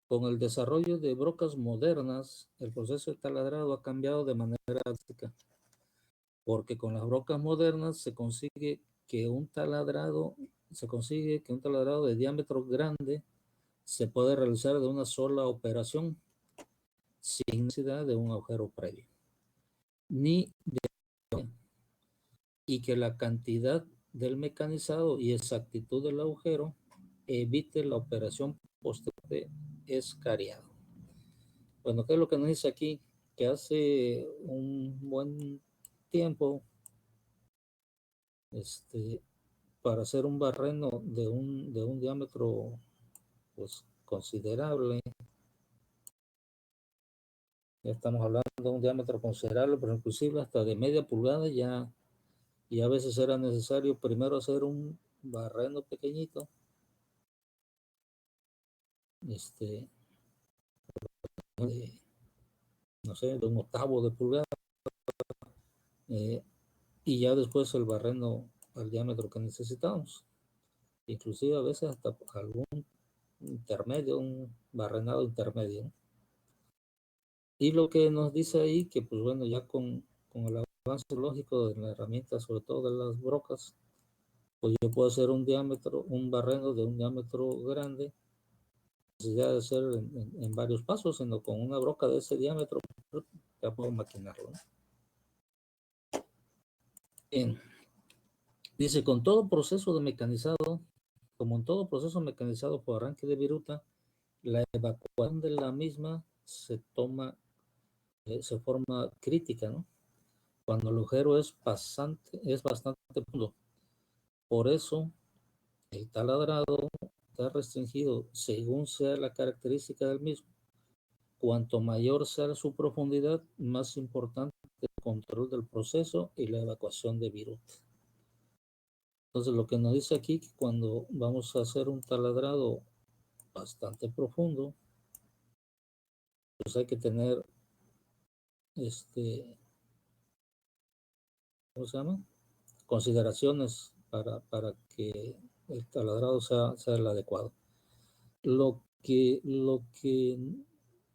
Speaker 1: Con el desarrollo de brocas modernas, el proceso de taladrado ha cambiado de manera drástica, porque con las brocas modernas se consigue que un taladrado de diámetro grande se puede realizar de una sola operación sin necesidad de un agujero previo, y que la cantidad del mecanizado y exactitud del agujero evite la operación posterior de escariado. Bueno, ¿qué es lo que nos dice aquí? Que hace un buen tiempo, para hacer un barreno de un diámetro pues considerable, ya estamos hablando de un diámetro considerable, pero inclusive hasta de media pulgada ya, y a veces era necesario primero hacer un barreno pequeñito, no sé, de 1/8 de pulgada, y ya después el barreno al diámetro que necesitamos, inclusive a veces hasta algún intermedio, un barrenado intermedio. Y lo que nos dice ahí, que pues bueno, ya con el avance lógico de la herramienta, sobre todo de las brocas, pues yo puedo hacer un barreno de un diámetro grande, sin necesidad de hacer en varios pasos, sino con una broca de ese diámetro, ya puedo maquinarlo, ¿no? Bien. Dice, como en todo proceso mecanizado por arranque de viruta, la evacuación de la misma se forma crítica, ¿no? Cuando el agujero es bastante profundo. Por eso, el taladrado está restringido según sea la característica del mismo. Cuanto mayor sea su profundidad, más importante el control del proceso y la evacuación de viruta. Entonces, lo que nos dice aquí, que cuando vamos a hacer un taladrado bastante profundo, pues hay que tener, ¿cómo se llama? Consideraciones para que el taladrado sea el adecuado. Lo que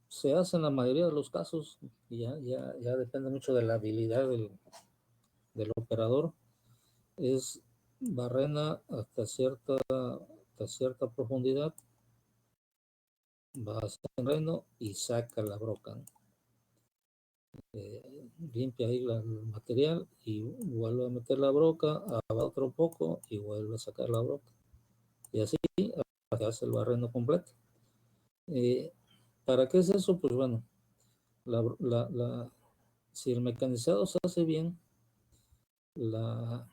Speaker 1: se hace en la mayoría de los casos, ya depende mucho de la habilidad del operador, es barrena hasta cierta profundidad, va a hacer terreno y saca la broca, ¿no? Limpia ahí el material y vuelve a meter la broca, a otro poco y vuelve a sacar la broca, y así se hace el barreno completo. ¿Para qué es eso? Pues bueno, si el mecanizado se hace bien, la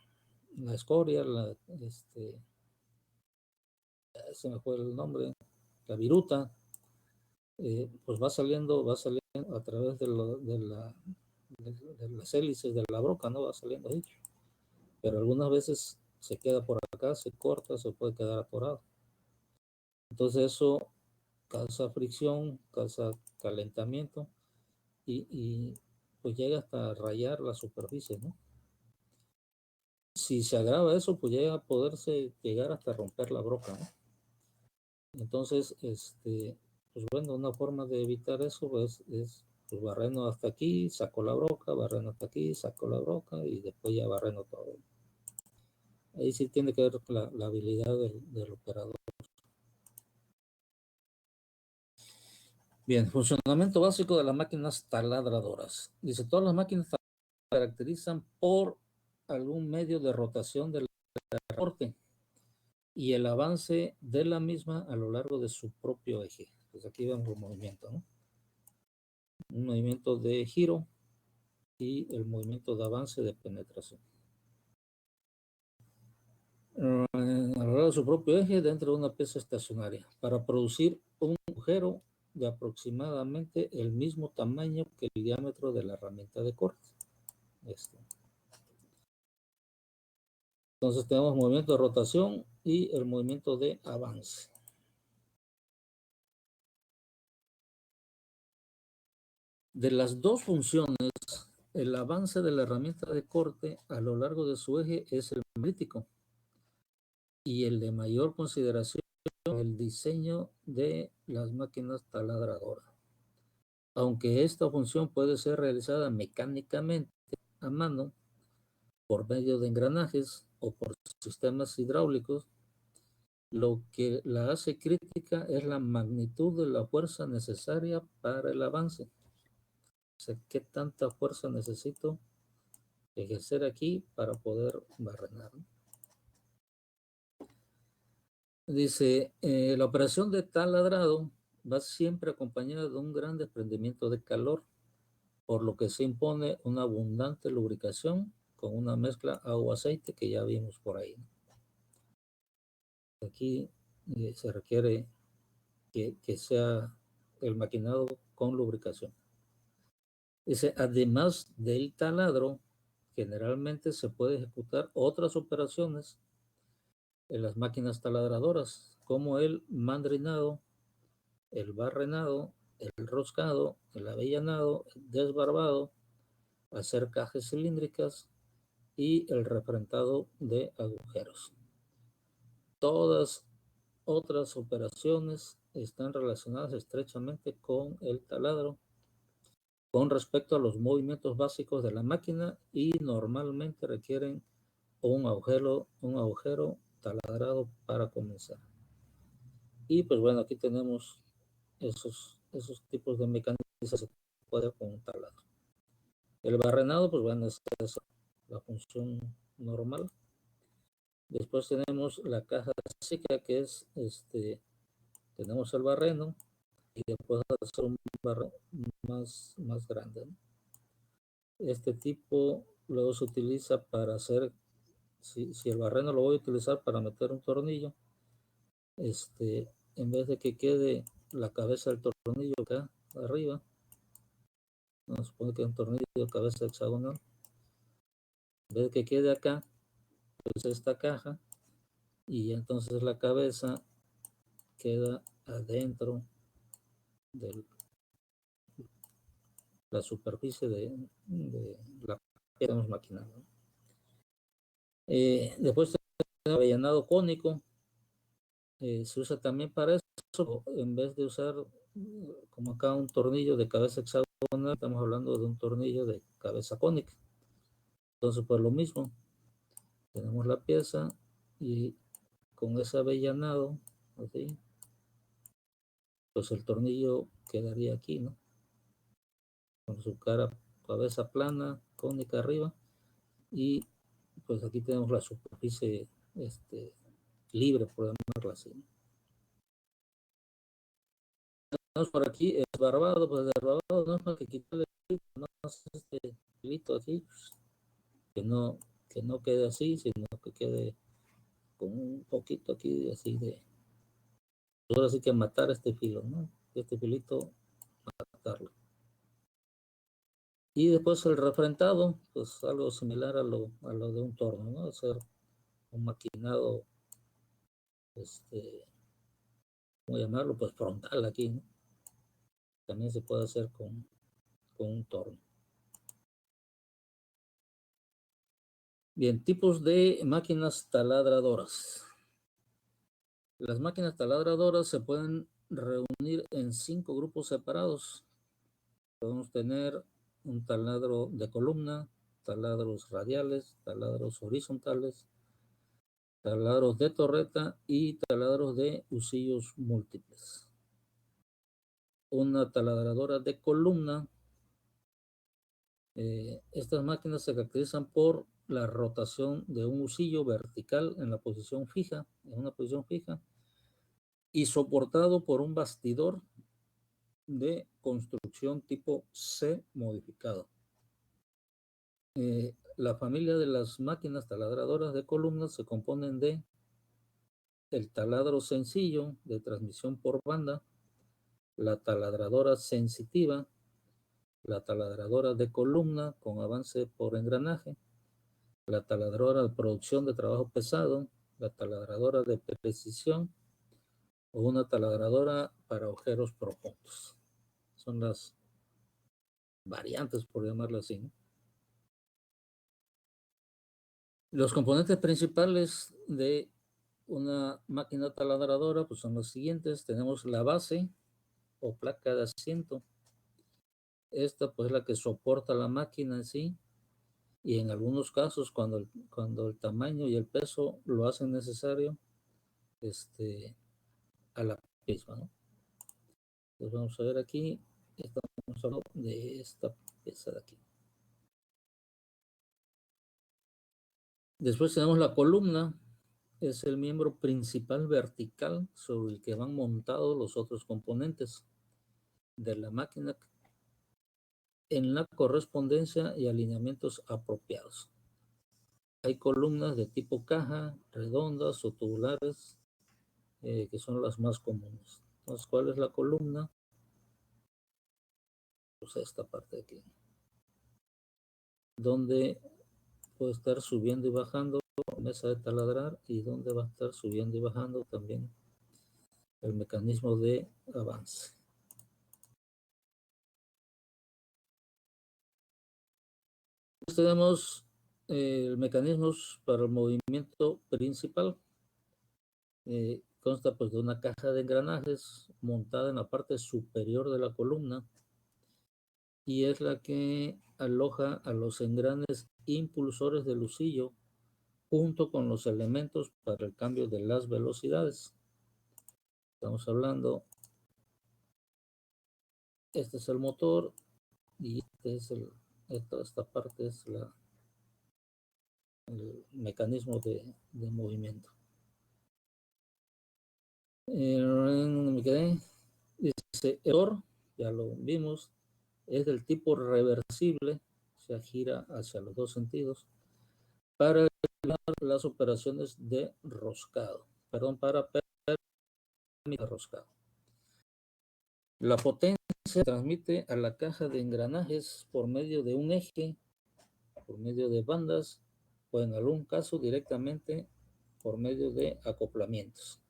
Speaker 1: escoria, se me fue el nombre, la viruta, pues va saliendo a través de las hélices de la broca, ¿no? Va saliendo ahí. Pero algunas veces se queda por acá, se corta, se puede quedar atorado. Entonces eso causa fricción, causa calentamiento y pues llega hasta rayar la superficie, ¿no? Si se agrava eso, pues llega a poderse llegar hasta romper la broca, ¿no? Entonces, pues bueno, una forma de evitar eso pues, es pues, barreno hasta aquí, saco la broca, barreno hasta aquí, saco la broca y después ya barreno todo. Ahí sí tiene que ver la habilidad del operador. Bien, funcionamiento básico de las máquinas taladradoras. Dice, todas las máquinas se caracterizan por algún medio de rotación del corte y el avance de la misma a lo largo de su propio eje. Pues aquí vemos el movimiento, ¿no? Un movimiento de giro y el movimiento de avance de penetración. A lo largo de su propio eje dentro de una pieza estacionaria para producir un agujero de aproximadamente el mismo tamaño que el diámetro de la herramienta de corte. Entonces tenemos movimiento de rotación y el movimiento de avance. De las dos funciones, el avance de la herramienta de corte a lo largo de su eje es el crítico y el de mayor consideración el diseño de las máquinas taladradoras. Aunque esta función puede ser realizada mecánicamente a mano, por medio de engranajes o por sistemas hidráulicos, lo que la hace crítica es la magnitud de la fuerza necesaria para el avance. O sea, ¿qué tanta fuerza necesito ejercer aquí para poder barrenar? Dice, la operación de taladrado va siempre acompañada de un gran desprendimiento de calor, por lo que se impone una abundante lubricación con una mezcla agua-aceite que ya vimos por ahí. Aquí se requiere que sea el maquinado con lubricación. Dice, además del taladro, generalmente se puede ejecutar otras operaciones en las máquinas taladradoras, como el mandrinado, el barrenado, el roscado, el avellanado, el desbarbado, hacer cajas cilíndricas y el refrentado de agujeros. Todas otras operaciones están relacionadas estrechamente con el taladro con respecto a los movimientos básicos de la máquina y normalmente requieren un agujero taladrado para comenzar. Y pues bueno, aquí tenemos esos tipos de mecanismos que se puede con un taladro. El barrenado, pues bueno, es la función normal. Después tenemos la caja básica, que es tenemos el barreno y después hacer un barreno más grande, ¿no? Este tipo luego se utiliza para hacer, si el barreno lo voy a utilizar para meter un tornillo, en vez de que quede la cabeza del tornillo acá arriba, nos supone que es un tornillo de cabeza hexagonal, en vez de que quede acá, pues esta caja, y entonces la cabeza queda adentro de la superficie de la que estamos maquinando. Después tenemos el avellanado cónico. Se usa también para eso, en vez de usar como acá un tornillo de cabeza hexagonal, estamos hablando de un tornillo de cabeza cónica. Entonces, pues lo mismo, tenemos la pieza y con ese avellanado, así, pues el tornillo quedaría aquí, ¿no? Con su cabeza plana, cónica arriba, y pues aquí tenemos la superficie libre, por llamarlo así. Por aquí, el barbado, pues el barbado no es más que quitarle este hilito aquí, que no quede así, sino que quede con un poquito aquí así de, ahora sí que matar este filo, ¿no? Este filito, matarlo. Y después el refrentado, pues algo similar a lo de un torno, ¿no? Hacer un maquinado ¿cómo llamarlo? Pues frontal aquí, ¿no? También se puede hacer con un torno. Bien, tipos de máquinas taladradoras. Las máquinas taladradoras se pueden reunir en 5 grupos separados. Podemos tener un taladro de columna, taladros radiales, taladros horizontales, taladros de torreta y taladros de husillos múltiples. Una taladradora de columna. Estas máquinas se caracterizan por la rotación de un husillo vertical en la posición fija, en una posición fija, y soportado por un bastidor de construcción tipo C modificado. La familia de las máquinas taladradoras de columnas se componen de el taladro sencillo de transmisión por banda, la taladradora sensitiva, la taladradora de columna con avance por engranaje, la taladradora de producción de trabajo pesado, la taladradora de precisión o una taladradora para agujeros profundos. Son las variantes, por llamarlo así, ¿no? Los componentes principales de una máquina taladradora pues son los siguientes. Tenemos la base o placa de asiento. Esta pues es la que soporta la máquina en sí, y en algunos casos cuando el tamaño y el peso lo hacen necesario, a la misma, ¿no? Entonces vamos a ver aquí, estamos hablando de esta pieza de aquí. Después tenemos la columna, es el miembro principal vertical sobre el que van montados los otros componentes de la máquina en la correspondencia y alineamientos apropiados. Hay columnas de tipo caja, redondas o tubulares, que son las más comunes. Entonces, ¿cuál es la columna? Pues esta parte de aquí, donde puede estar subiendo y bajando la mesa de taladrar, y donde va a estar subiendo y bajando también el mecanismo de avance. Tenemos mecanismos para el movimiento principal. Consta pues de una caja de engranajes montada en la parte superior de la columna, y es la que aloja a los engranes impulsores del husillo junto con los elementos para el cambio de las velocidades. Estamos hablando, este es el motor y esta parte es el mecanismo de movimiento. Me quedé. Dice, el motor, ya lo vimos, es del tipo reversible, o sea, gira hacia los dos sentidos para las operaciones de roscado, para roscado. La potencia se transmite a la caja de engranajes por medio de un eje, por medio de bandas, o en algún caso directamente por medio de acoplamientos.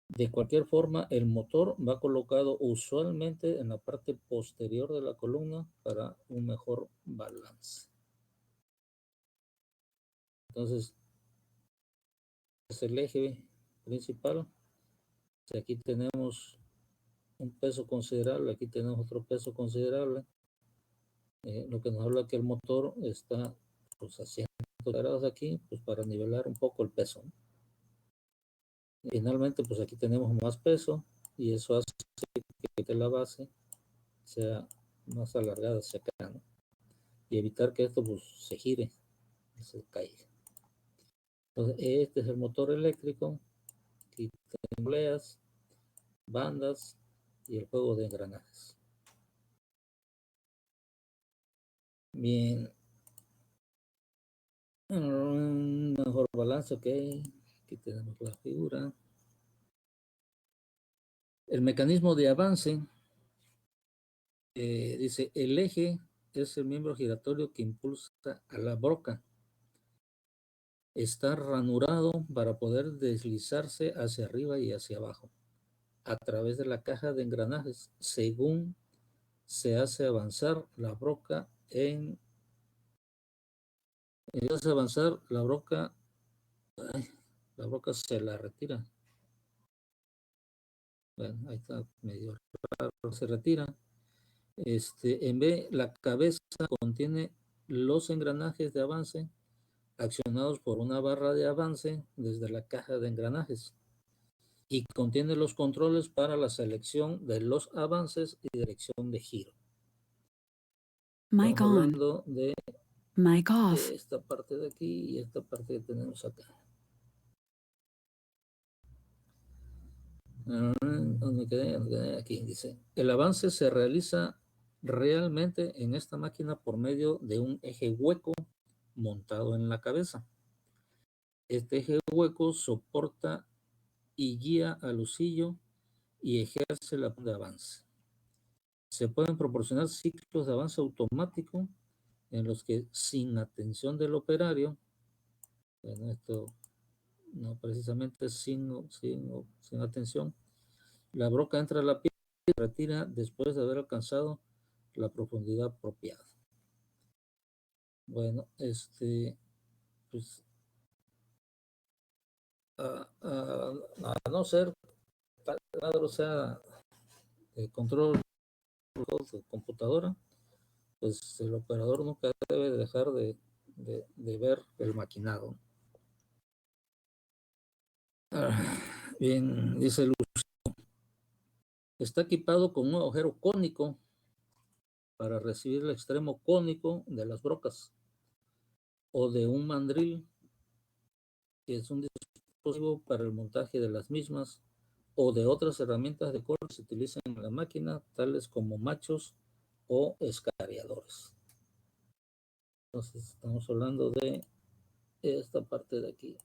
Speaker 1: De cualquier forma, el motor va colocado usualmente en la parte posterior de la columna para un mejor balance. Entonces, es el eje principal. Aquí tenemos un peso considerable, aquí tenemos otro peso considerable. Lo que nos habla que el motor está pues, a 100 grados aquí, pues para nivelar un poco el peso, ¿no? Finalmente, pues aquí tenemos más peso, y eso hace que la base sea más alargada hacia acá, ¿no? Y evitar que esto pues, se gire, se caiga. Entonces, este es el motor eléctrico. Aquí tenemos poleas, bandas y el juego de engranajes. Bien. Un mejor balance, ok. Aquí tenemos la figura. El mecanismo de avance, dice, el eje es el miembro giratorio que impulsa a la broca. Está ranurado para poder deslizarse hacia arriba y hacia abajo. a través de la caja de engranajes según se hace avanzar la broca hace avanzar la broca, la broca se la retira. Bueno, ahí está medio raro, se retira. En vez, la cabeza contiene los engranajes de avance accionados por una barra de avance desde la caja de engranajes y contiene los controles para la selección de los avances y dirección de giro.
Speaker 8: Mic
Speaker 1: Estamos
Speaker 8: on.
Speaker 1: hablando de
Speaker 8: Mic off.
Speaker 1: esta parte de aquí y esta parte que tenemos acá. ¿Dónde quedé? Aquí dice, el avance se realiza realmente en esta máquina por medio de un eje hueco montado en la cabeza. Este eje hueco soporta y guía al husillo y ejerce la de avance. Se pueden proporcionar ciclos de avance automático en los que sin atención del operario, bueno, esto no precisamente sin atención, la broca entra a la piel y se retira después de haber alcanzado la profundidad apropiada. Bueno, pues, a no ser o sea, de control de computadora, pues el operador nunca debe dejar de ver el maquinado. Bien, dice el uso. Está equipado con un agujero cónico para recibir el extremo cónico de las brocas o de un mandril, que es un dispositivo para el montaje de las mismas, o de otras herramientas de corte que se utilizan en la máquina, tales como machos o escariadores. Entonces estamos hablando de esta parte de aquí.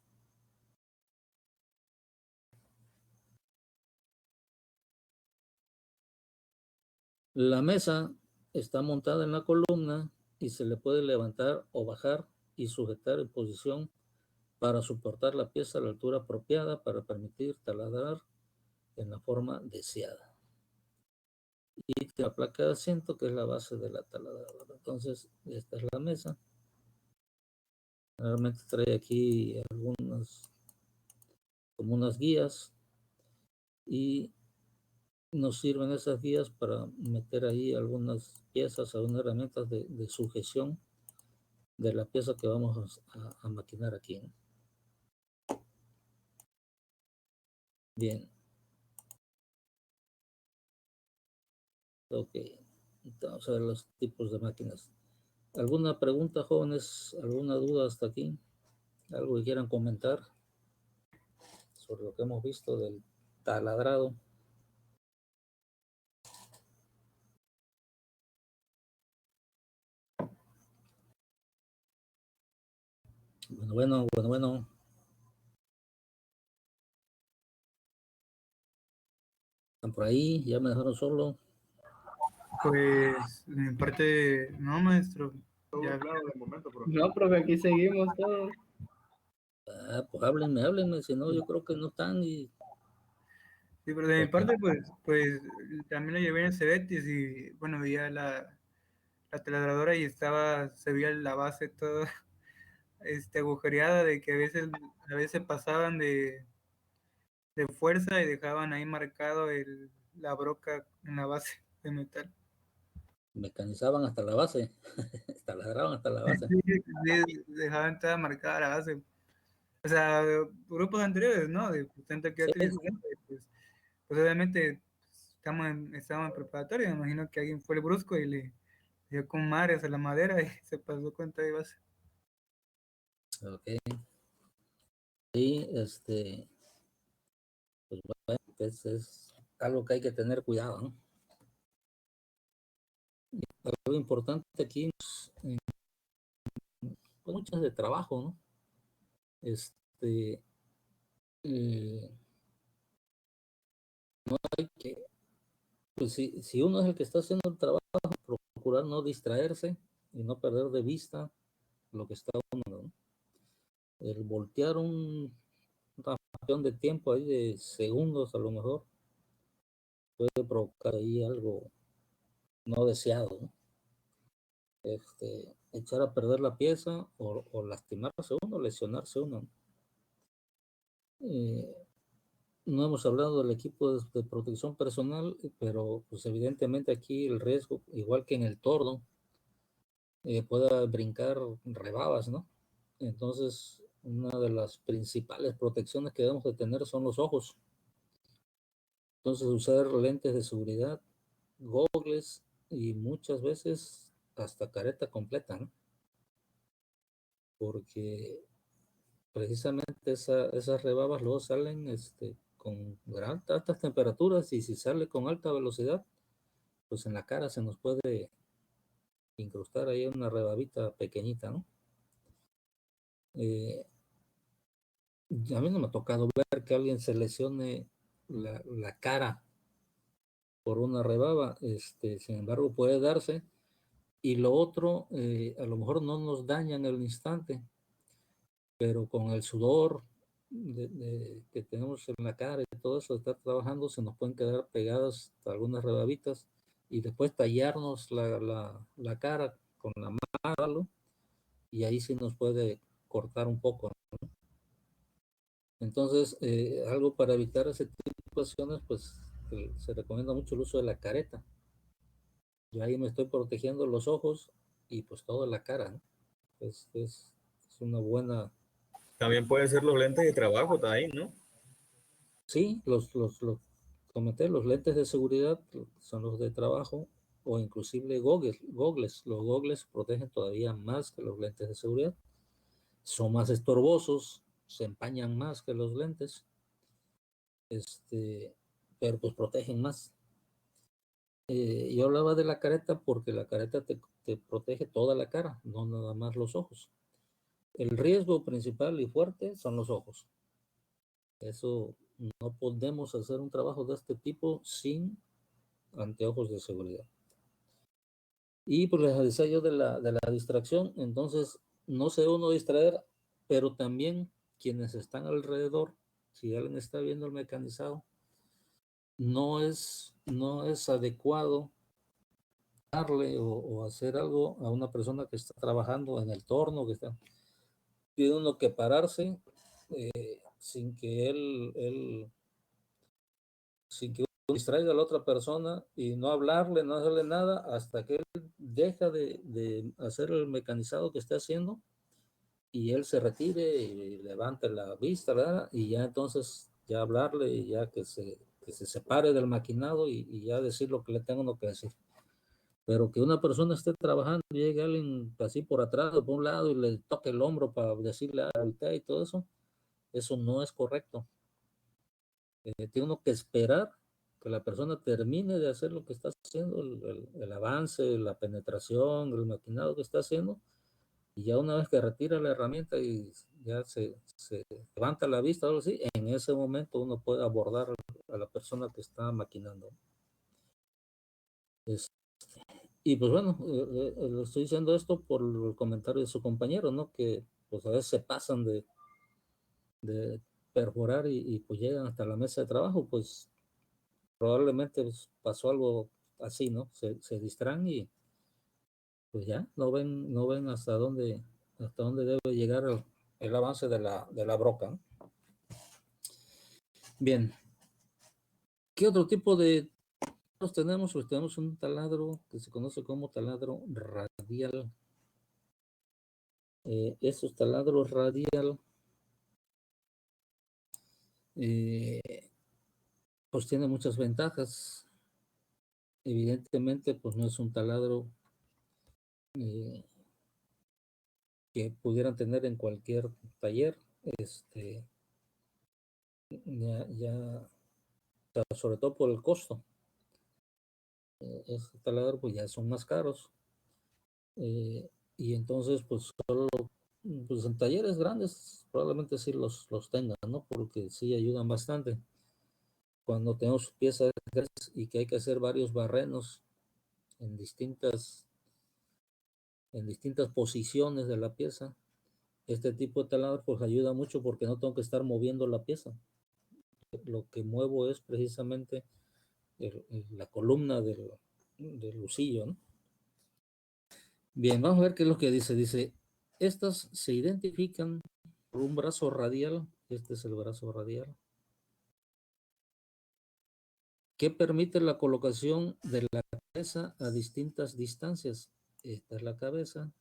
Speaker 1: La mesa está montada en la columna y se le puede levantar o bajar y sujetar en posición para soportar la pieza a la altura apropiada para permitir taladrar en la forma deseada. Y la placa de asiento, que es la base de la taladradora. Entonces, esta es la mesa. Realmente trae aquí como unas guías, y nos sirven esas guías para meter ahí algunas piezas, algunas herramientas de sujeción de la pieza que vamos a maquinar aquí, ¿no? Bien. Ok. Vamos a ver los tipos de máquinas. ¿Alguna pregunta, jóvenes? ¿Alguna duda hasta aquí? ¿Algo que quieran comentar sobre lo que hemos visto del taladrado? Bueno. ¿Están por ahí? ¿Ya me dejaron solo?
Speaker 3: Pues, de mi parte, no, maestro.
Speaker 6: Todo
Speaker 3: Ya,
Speaker 6: claro de momento, profe.
Speaker 7: No, profe, aquí seguimos todos.
Speaker 1: Pues háblenme, si no, yo creo que no están. Y
Speaker 3: sí, pero de mi
Speaker 1: ok,
Speaker 3: parte, pues también lo llevé en el Cebetis y, bueno, veía la taladradora y se veía la base toda agujereada, de que a veces pasaban de fuerza y dejaban ahí marcado la broca en la base de metal.
Speaker 1: mecanizaban hasta la base, taladraban hasta la base.
Speaker 3: Sí, dejaban toda marcada la base. O sea, grupos anteriores, ¿no? De gente que ya
Speaker 1: Sí,
Speaker 3: utilizando, pues obviamente estábamos en preparatoria, me imagino que alguien fue el brusco y le dio con mares a la madera y se pasó cuenta de base.
Speaker 1: ok. Y pues bueno, pues es algo que hay que tener cuidado, ¿no? Y algo importante aquí, pues muchas de trabajo, ¿no? Eh, no hay que, pues si uno es el que está haciendo el trabajo, procurar no distraerse y no perder de vista lo que está uno, ¿no? El voltear una fracción de tiempo ahí de segundos a lo mejor, puede provocar ahí algo no deseado, ¿no? Echar a perder la pieza o lastimarse uno, lesionarse uno. No hemos hablado del equipo de protección personal, pero pues evidentemente aquí el riesgo, igual que en el torno, pueda brincar rebabas, ¿no? Entonces, una de las principales protecciones que debemos de tener son los ojos. Entonces, usar lentes de seguridad, gogles y muchas veces hasta careta completa, ¿no? Porque precisamente esas rebabas luego salen con altas temperaturas, y si sale con alta velocidad, pues en la cara se nos puede incrustar ahí una rebabita pequeñita, ¿no? A mí no me ha tocado ver que alguien se lesione la cara por una rebaba, sin embargo puede darse. Y lo otro, a lo mejor no nos daña en el instante, pero con el sudor que tenemos en la cara y todo eso de estar trabajando, se nos pueden quedar pegadas algunas rebabitas y después tallarnos la cara con la mano, y ahí sí nos puede cortar un poco, ¿no? Entonces, algo para evitar ese tipo de situaciones, pues se recomienda mucho el uso de la careta. Yo ahí me estoy protegiendo los ojos y pues toda la cara, ¿no? Es una buena...
Speaker 4: También pueden ser los lentes de trabajo también, ¿no?
Speaker 1: Sí, comenté, los lentes de seguridad son los de trabajo, o inclusive gogles. Los gogles protegen todavía más que los lentes de seguridad. Son más estorbosos, se empañan más que los lentes, pero pues protegen más. Yo hablaba de la careta porque la careta te protege toda la cara, no nada más los ojos. El riesgo principal y fuerte son los ojos. Eso, no podemos hacer un trabajo de este tipo sin anteojos de seguridad. Y pues les decía yo de la distracción. Entonces no se uno distraer, pero también quienes están alrededor, si alguien está viendo el mecanizado, no es adecuado darle o hacer algo a una persona que está trabajando en el torno, tiene uno que pararse sin que sin que uno distraiga a la otra persona, y no hablarle, no hacerle nada hasta que él deja de hacer el mecanizado que está haciendo, y él se retire y levante la vista, ¿verdad? Y ya entonces ya hablarle, y ya que se separe del maquinado, y ya decir lo que le tengo que decir. Pero que una persona esté trabajando y llegue alguien así por atrás o por un lado y le toque el hombro para decirle ahorita y todo eso no es correcto. Tiene uno que esperar que la persona termine de hacer lo que está haciendo, el avance, la penetración, el maquinado que está haciendo, y ya una vez que retira la herramienta y ya se levanta la vista o algo así, en ese momento uno puede abordar a la persona que está maquinando. Y pues bueno, le estoy diciendo esto por el comentario de su compañero, ¿no? Que pues a veces se pasan de perforar y pues llegan hasta la mesa de trabajo, pues probablemente pues, pasó algo así, ¿no? Se distraen y pues ya no ven hasta dónde debe llegar el avance de la broca, ¿no? Bien. ¿Qué otro tipo de taladros tenemos? Pues tenemos un taladro que se conoce como taladro radial. Esos taladros radial pues tiene muchas ventajas. Evidentemente, pues no es un taladro que pudieran tener en cualquier taller. Sobre todo por el costo. Estos taladros pues ya son más caros. Y entonces, pues solo pues en talleres grandes probablemente sí los tengan, ¿no? Porque sí ayudan bastante. Cuando tenemos piezas grandes y que hay que hacer varios barrenos en distintas posiciones de la pieza, este tipo de taladro pues ayuda mucho porque no tengo que estar moviendo la pieza. Lo que muevo es precisamente la columna del lucillo, ¿no? Bien, vamos a ver qué es lo que dice. Dice, estas se identifican por un brazo radial, este es el brazo radial, que permite la colocación de la cabeza a distintas distancias. Esta es la cabeza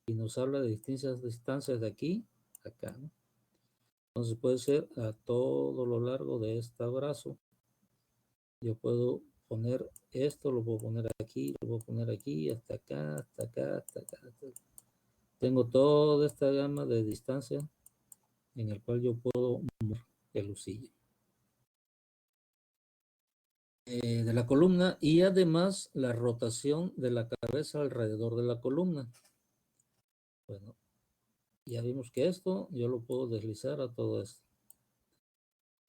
Speaker 1: y nos habla de distintas distancias de aquí a acá, ¿no? Entonces puede ser a todo lo largo de este brazo. Yo puedo poner esto, lo puedo poner aquí, lo puedo poner aquí, hasta acá, hasta acá, hasta acá. Tengo toda esta gama de distancia en el cual yo puedo mover el lucillo de la columna y además la rotación de la cabeza alrededor de la columna. Bueno, ya vimos que esto yo lo puedo deslizar a todo esto.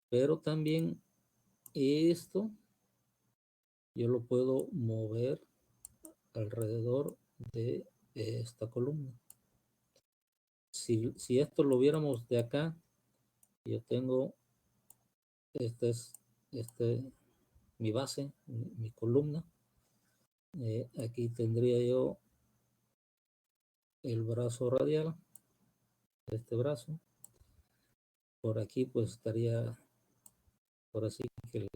Speaker 1: Pero también esto yo lo puedo mover alrededor de esta columna. Si esto lo viéramos de acá, yo tengo, mi base, mi columna. Aquí tendría yo el brazo radial, este brazo. Por aquí pues estaría, por así que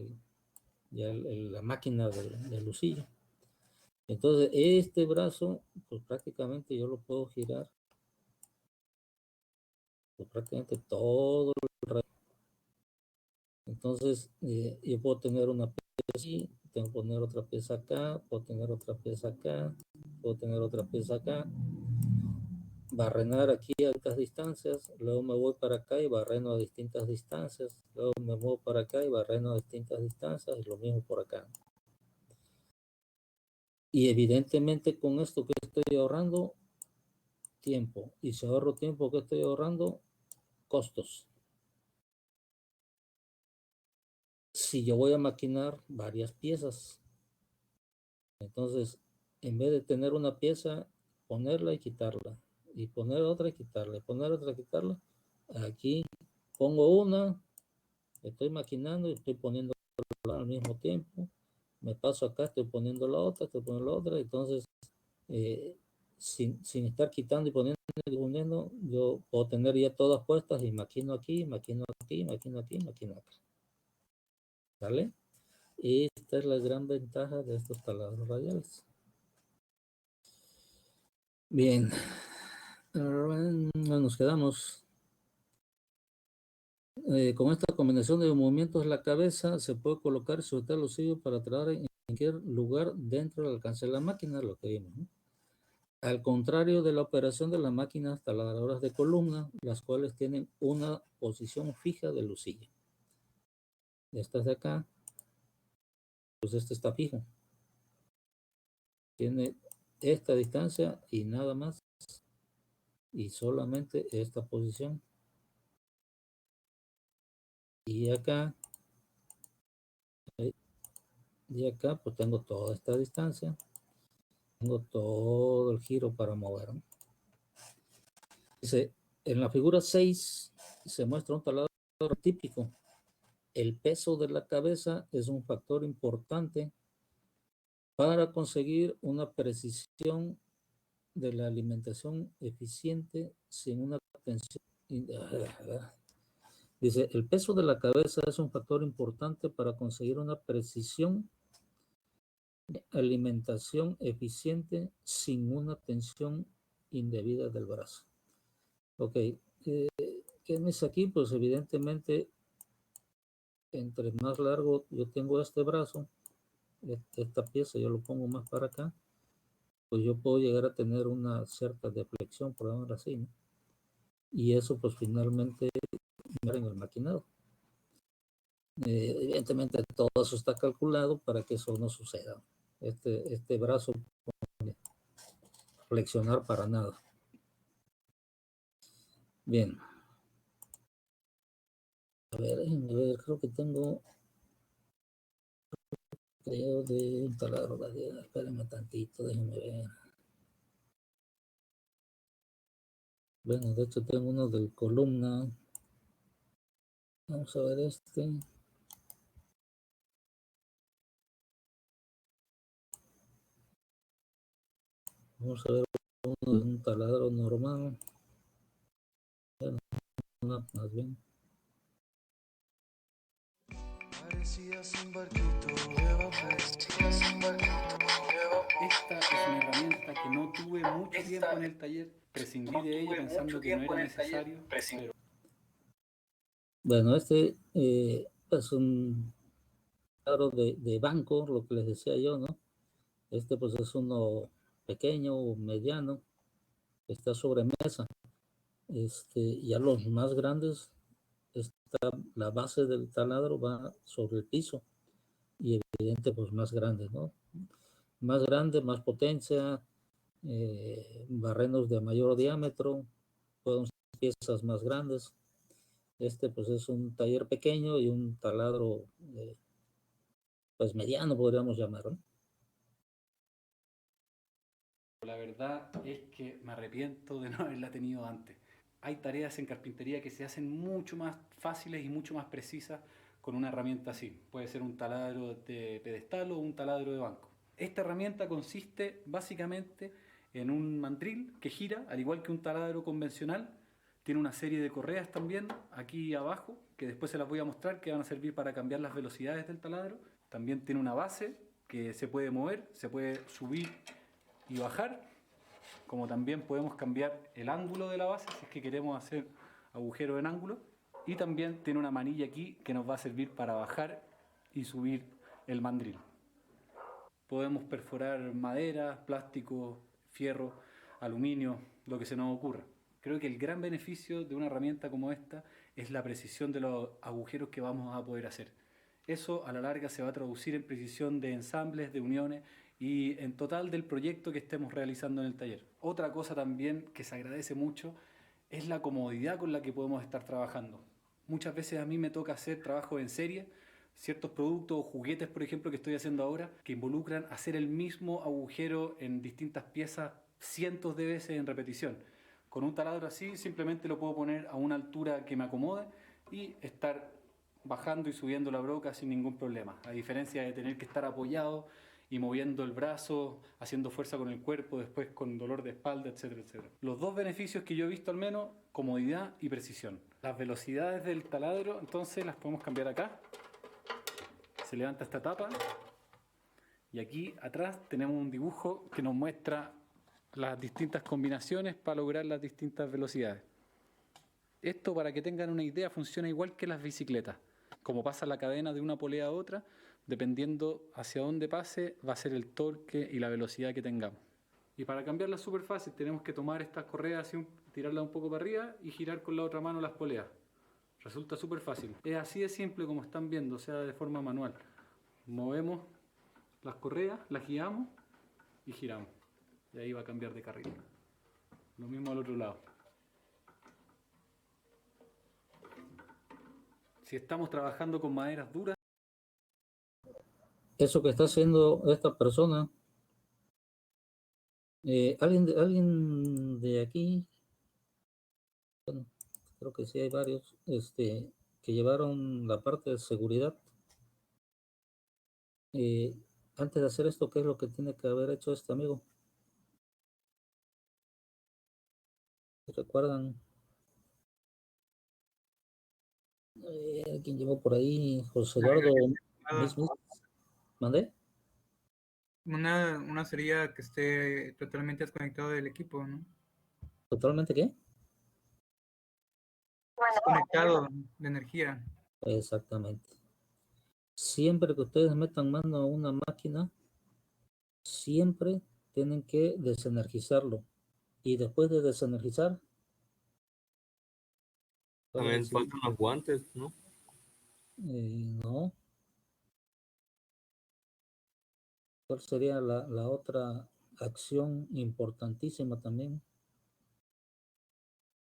Speaker 1: ya la máquina del lucillo. Entonces este brazo pues prácticamente yo lo puedo girar pues, prácticamente todo el rato. Entonces yo puedo tener una pieza así, tengo que poner otra pieza acá, puedo tener otra pieza acá, puedo tener otra pieza acá, barrenar aquí a estas distancias, luego me voy para acá y barreno a distintas distancias, luego me muevo para acá y barreno a distintas distancias, y lo mismo por acá. Y evidentemente con esto que estoy ahorrando tiempo, y si ahorro tiempo, que estoy ahorrando costos. Si yo voy a maquinar varias piezas, entonces en vez de tener una pieza, ponerla y quitarla, y poner otra y quitarla, y poner otra y quitarla, aquí pongo una, estoy maquinando y estoy poniendo al mismo tiempo, me paso acá, estoy poniendo la otra, estoy poniendo la otra, entonces sin estar quitando y poniendo, yo puedo tener ya todas puestas y maquino aquí, maquino aquí, maquino aquí, maquino acá. ¿Vale? Esta es la gran ventaja de estos taladros radiales. Bien, nos quedamos. Con esta combinación de movimientos de la cabeza se puede colocar y sujetar los sillos para traer en cualquier lugar dentro del alcance de la máquina, lo que vimos, ¿no? Al contrario de la operación de las máquinas taladradoras de columna, las cuales tienen una posición fija de lucilla. Estas de acá, pues este está fijo. Tiene esta distancia y nada más. Y solamente esta posición. Y acá pues tengo toda esta distancia. Tengo todo el giro para mover, ¿no? Dice, en la figura 6 se muestra un taladro típico. El peso de la cabeza es un factor importante para conseguir una precisión de la alimentación eficiente sin una tensión. Dice, el peso de la cabeza es un factor importante para conseguir una precisión de alimentación eficiente sin una tensión indebida del brazo. Ok, ¿qué me dice aquí? Pues evidentemente, entre más largo yo tengo este brazo, esta pieza yo lo pongo más para acá, pues yo puedo llegar a tener una cierta deflexión, por ejemplo así, ¿no? Y eso pues finalmente en el maquinado. Evidentemente todo eso está calculado para que eso no suceda. Este brazo puede flexionar para nada. Bien. A ver, creo que tengo de un taladro radial. Espérenme tantito, déjenme ver. Bueno, de hecho tengo uno del columna. Vamos a ver este. Vamos a ver un taladro normal. Bueno, más bien.
Speaker 8: Esta es una herramienta que no tuve mucho tiempo en el taller, prescindí de ella pensando que no era necesario, pero...
Speaker 1: Bueno, este es un taladro de banco, lo que les decía yo, ¿no? Este pues es uno pequeño o mediano, está sobre mesa. Ya los más grandes, la base del taladro va sobre el piso y evidente pues más grande, ¿no? Más grande, más potencia, barrenos de mayor diámetro, pueden ser piezas más grandes. Pues es un taller pequeño y un taladro pues mediano, podríamos llamarlo.
Speaker 8: La verdad es que me arrepiento de no haberla tenido antes. Hay tareas en carpintería que se hacen mucho más fáciles y mucho más precisas con una herramienta así. Puede ser un taladro de pedestal o un taladro de banco. Esta herramienta consiste básicamente en un mandril que gira, al igual que un taladro convencional. Tiene una serie de correas también aquí abajo, que después se las voy a mostrar, que van a servir para cambiar las velocidades del taladro. También tiene una base que se puede mover, se puede subir y bajar, como también podemos cambiar el ángulo de la base si es que queremos hacer agujeros en ángulo, y también tiene una manilla aquí que nos va a servir para bajar y subir el mandril. Podemos perforar madera, plástico, fierro, aluminio, lo que se nos ocurra. Creo que el gran beneficio de una herramienta como esta es la precisión de los agujeros que vamos a poder hacer. Eso a la larga se va a traducir en precisión de ensambles, de uniones y en total del proyecto que estemos realizando en el taller. Otra cosa también que se agradece mucho es la comodidad con la que podemos estar trabajando. Muchas veces a mí me toca hacer trabajo en serie, ciertos productos o juguetes, por ejemplo, que estoy haciendo ahora, que involucran hacer el mismo agujero en distintas piezas cientos de veces en repetición. Con un taladro así simplemente lo puedo poner a una altura que me acomode y estar bajando y subiendo la broca sin ningún problema, a diferencia de tener que estar apoyado y moviendo el brazo, haciendo fuerza con el cuerpo, después con dolor de espalda, etcétera, etcétera. Los dos beneficios que yo he visto al menos, comodidad y precisión. Las velocidades del taladro, entonces las podemos cambiar acá. Se levanta esta tapa y aquí atrás tenemos un dibujo que nos muestra las distintas combinaciones para lograr las distintas velocidades. Esto, para que tengan una idea, funciona igual que las bicicletas. Como pasa la cadena de una polea a otra, dependiendo hacia dónde pase, va a ser el torque y la velocidad que tengamos. Y para cambiarla es súper fácil, tenemos que tomar estas correas y tirarlas un poco para arriba y girar con la otra mano las poleas. Resulta súper fácil. Es así de simple como están viendo, o sea, de forma manual. Movemos las correas, las guiamos y giramos. Y ahí va a cambiar de carril. Lo mismo al otro lado. Si estamos trabajando con maderas duras,
Speaker 1: Eso que está haciendo esta persona, alguien de aquí, bueno, creo que sí hay varios, que llevaron la parte de seguridad. Antes de hacer esto, ¿qué es lo que tiene que haber hecho este amigo? ¿Recuerdan? ¿Quién llevó por ahí? José Eduardo. ¿Mandé?
Speaker 3: Una sería que esté totalmente desconectado del equipo, ¿no?
Speaker 1: ¿Totalmente qué?
Speaker 3: Desconectado de energía.
Speaker 1: Exactamente. Siempre que ustedes metan mano a una máquina, siempre tienen que desenergizarlo. Y después de desenergizar,
Speaker 4: También faltan los guantes, ¿no?
Speaker 1: no. ¿Cuál sería la otra acción importantísima también?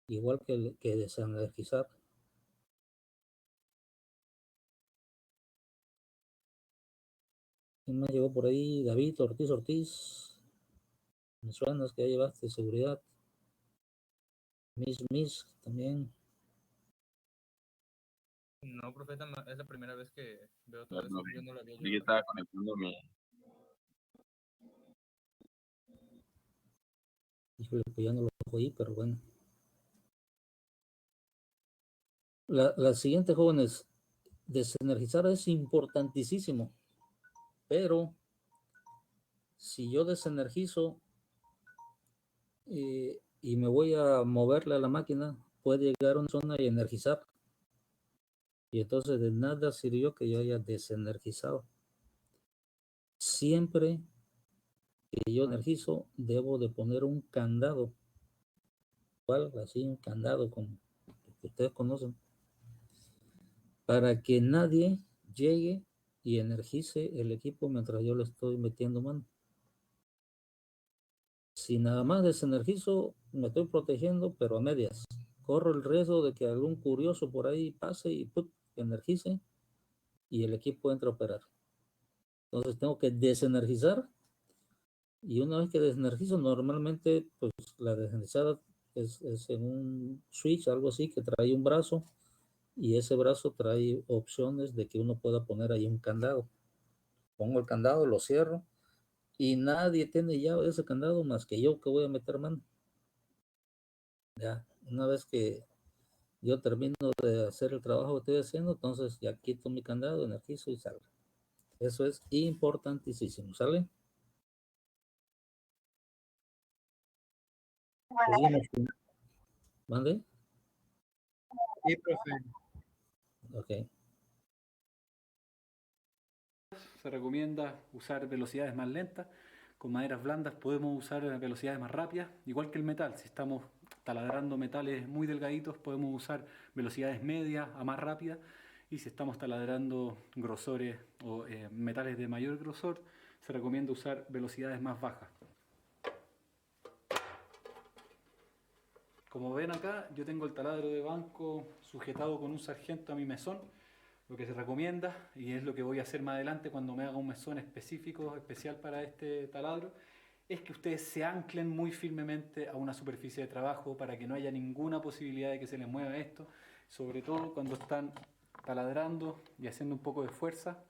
Speaker 1: Igual que desenergizar. ¿Quién más llegó por ahí? David Ortiz. Me suena que ya llevaste seguridad. Miss también.
Speaker 9: No, profeta, es la primera vez que veo todo eso. Yo no lo había
Speaker 10: Yo
Speaker 9: llevado.
Speaker 10: estaba conectando mi...
Speaker 1: Híjole, pues ya no lo dejo ahí, pero bueno. La siguiente, jóvenes, desenergizar es importantísimo, pero si yo desenergizo y me voy a moverle a la máquina, puede llegar a una zona y energizar. Y entonces de nada sirvió que yo haya desenergizado. Siempre que yo energizo, debo de poner un candado. Igual, así un candado como el que ustedes conocen, para que nadie llegue y energice el equipo mientras yo le estoy metiendo mano. Si nada más desenergizo, me estoy protegiendo, pero a medias. Corro el riesgo de que algún curioso por ahí pase y ¡pum!, energice y el equipo entra a operar. Entonces tengo que desenergizar, y una vez que desenergizo, normalmente pues la desenergizada es en un switch, algo así, que trae un brazo, y ese brazo trae opciones de que uno pueda poner ahí un candado. Pongo el candado, lo cierro, y nadie tiene llave de ese candado más que yo, que voy a meter mano. Ya, una vez que yo termino de hacer el trabajo que estoy haciendo, entonces ya quito mi candado, energizo y salgo. Eso es importantísimo, ¿sale? Seguimos. ¿Mande?
Speaker 3: Sí, profe.
Speaker 1: Ok.
Speaker 8: Se recomienda usar velocidades más lentas. Con maderas blandas podemos usar velocidades más rápidas, igual que el metal. Si estamos taladrando metales muy delgaditos, podemos usar velocidades medias a más rápidas. Y si estamos taladrando grosores o metales de mayor grosor, se recomienda usar velocidades más bajas. Como ven acá, yo tengo el taladro de banco sujetado con un sargento a mi mesón. Lo que se recomienda, y es lo que voy a hacer más adelante cuando me haga un mesón específico, especial para este taladro, es que ustedes se anclen muy firmemente a una superficie de trabajo para que no haya ninguna posibilidad de que se les mueva esto, sobre todo cuando están taladrando y haciendo un poco de fuerza.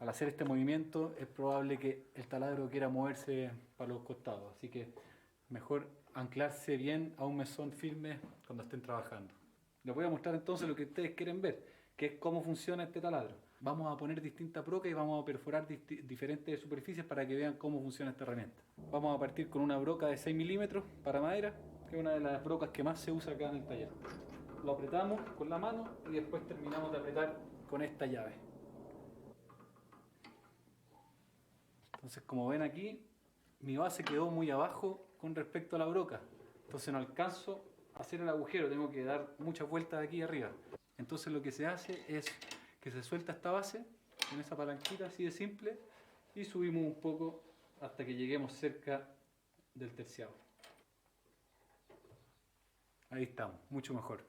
Speaker 8: Al hacer este movimiento es probable que el taladro quiera moverse para los costados, así que mejor anclarse bien a un mesón firme cuando estén trabajando. Les voy a mostrar entonces lo que ustedes quieren ver, que es cómo funciona este taladro. Vamos a poner distintas brocas y vamos a perforar diferentes superficies para que vean cómo funciona esta herramienta. Vamos a partir con una broca de 6 milímetros para madera, que es una de las brocas que más se usa acá en el taller. Lo apretamos con la mano y después terminamos de apretar con esta llave. Entonces, como ven aquí, mi base quedó muy abajo con respecto a la broca. Entonces no alcanzo a hacer el agujero, tengo que dar muchas vueltas de aquí arriba. Entonces lo que se hace es que se suelta esta base con esa palanquita así de simple y subimos un poco hasta que lleguemos cerca del terciado. Ahí estamos, mucho mejor.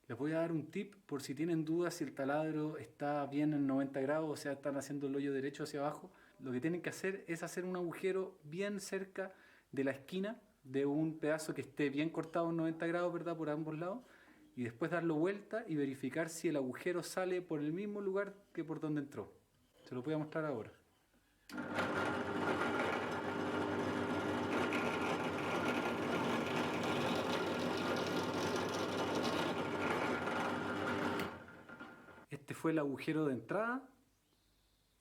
Speaker 8: Les voy a dar un tip por si tienen dudas si el taladro está bien en 90 grados, o sea, están haciendo el hoyo derecho hacia abajo. Lo que tienen que hacer es hacer un agujero bien cerca de la esquina de un pedazo que esté bien cortado en 90 grados, ¿verdad?, por ambos lados, y después darlo vuelta y verificar si el agujero sale por el mismo lugar que por donde entró. Se lo voy a mostrar ahora. Este fue el agujero de entrada